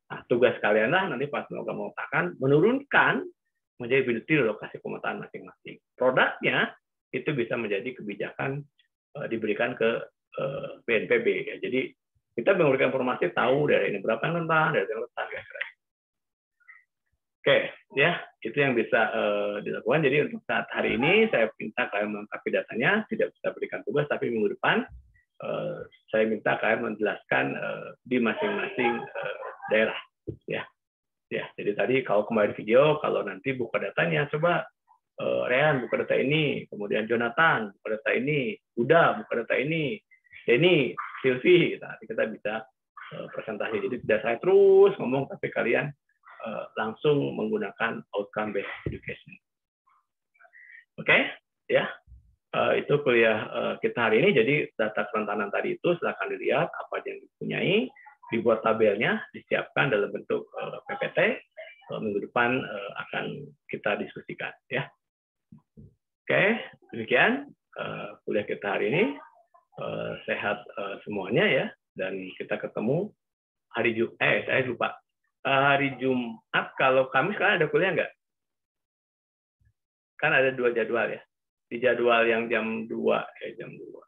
Nah, tugas kalianlah nanti pas program memetakan menurunkan menjadi lebih detail lokasi pemetaan masing-masing. Produknya itu bisa menjadi kebijakan diberikan ke BNPB. Ya. Jadi kita memberikan informasi tahu dari ini berapa yang rentan, dari yang rentan, kira-kira. Oke, ya itu yang bisa dilakukan. Jadi untuk saat hari ini saya minta kalian melengkapi datanya, tidak bisa berikan tugas, tapi minggu depan saya minta kalian menjelaskan di masing-masing daerah. Ya, jadi tadi kalau kembali video, kalau nanti buka datanya, coba Rehan buka data ini, kemudian Jonathan buka data ini, Uda buka data ini, Denny, Sylvie, nanti kita bisa presentasi. Jadi tidak saya terus ngomong, tapi kalian langsung menggunakan outcome based education. Oke, ya. Itu kuliah kita hari ini. Jadi data kerentanan tadi itu silakan dilihat apa yang dipunyai, dibuat tabelnya, disiapkan dalam bentuk PPT. Minggu depan akan kita diskusikan, ya. Oke, demikian kuliah kita hari ini. Sehat semuanya ya, dan kita ketemu hari Jumat. Saya lupa. Hari Jumat, kalau Kamis kan ada kuliah nggak? Kan ada 2 jadwal ya. Di jadwal yang jam 2,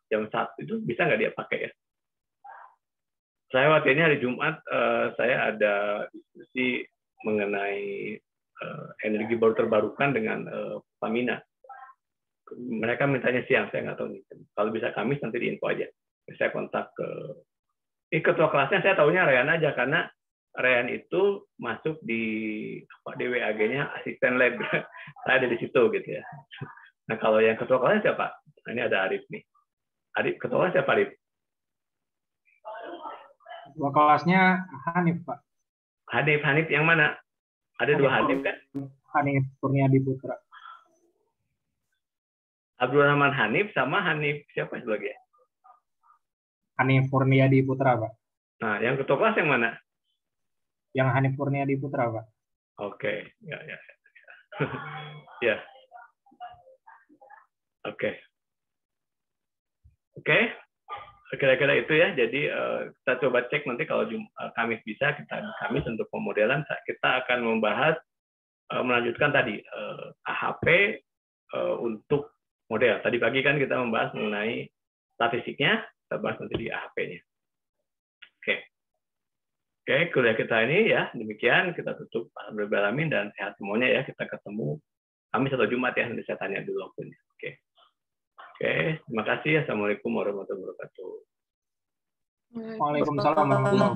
jam 1 itu bisa nggak dia pakai ya? Saya waktu ini hari Jumat, saya ada diskusi mengenai energi baru terbarukan dengan Pertamina. Mereka mintanya siang, saya nggak tahu. Kalau bisa Kamis nanti diinfo aja. Saya kontak ke ketua kelasnya, saya tahunya Rehan aja, karena Rehan itu masuk di DWAG-nya asisten lab. Saya ada di situ gitu ya. Nah, kalau yang ketua kelasnya siapa? Nah, ini ada Arif nih. Arif, ketua kelas siapa Arif? Ketua kelasnya Hanif, Pak. Hanif yang mana? Ada Hanif, 2 Hanif kan? Hanif Kurniadi Putra. Abdul Rahman Hanif sama Hanif siapa sebagai? Hanif Kurniadi Putra, Pak. Nah, yang ketua kelas yang mana? Yang Hanif Kurniadi Putra, Pak. Oke, ya. Ya. Oke. Kira-kira itu ya. Jadi kita coba cek nanti kalau Kamis bisa, kita Kamis untuk pemodelan kita akan membahas melanjutkan tadi AHP untuk model. Tadi pagi kan kita membahas mengenai statistiknya, kita bahas nanti di AHP-nya. Oke, kuliah kita ini ya demikian, kita tutup. Alhamdulillah alamin dan sehat semuanya ya. Kita ketemu Kamis atau Jumat ya, nanti saya tanya dulu waktunya. Oke, terima kasih. Assalamualaikum warahmatullahi wabarakatuh. Waalaikumsalam warahmatullahi wabarakatuh.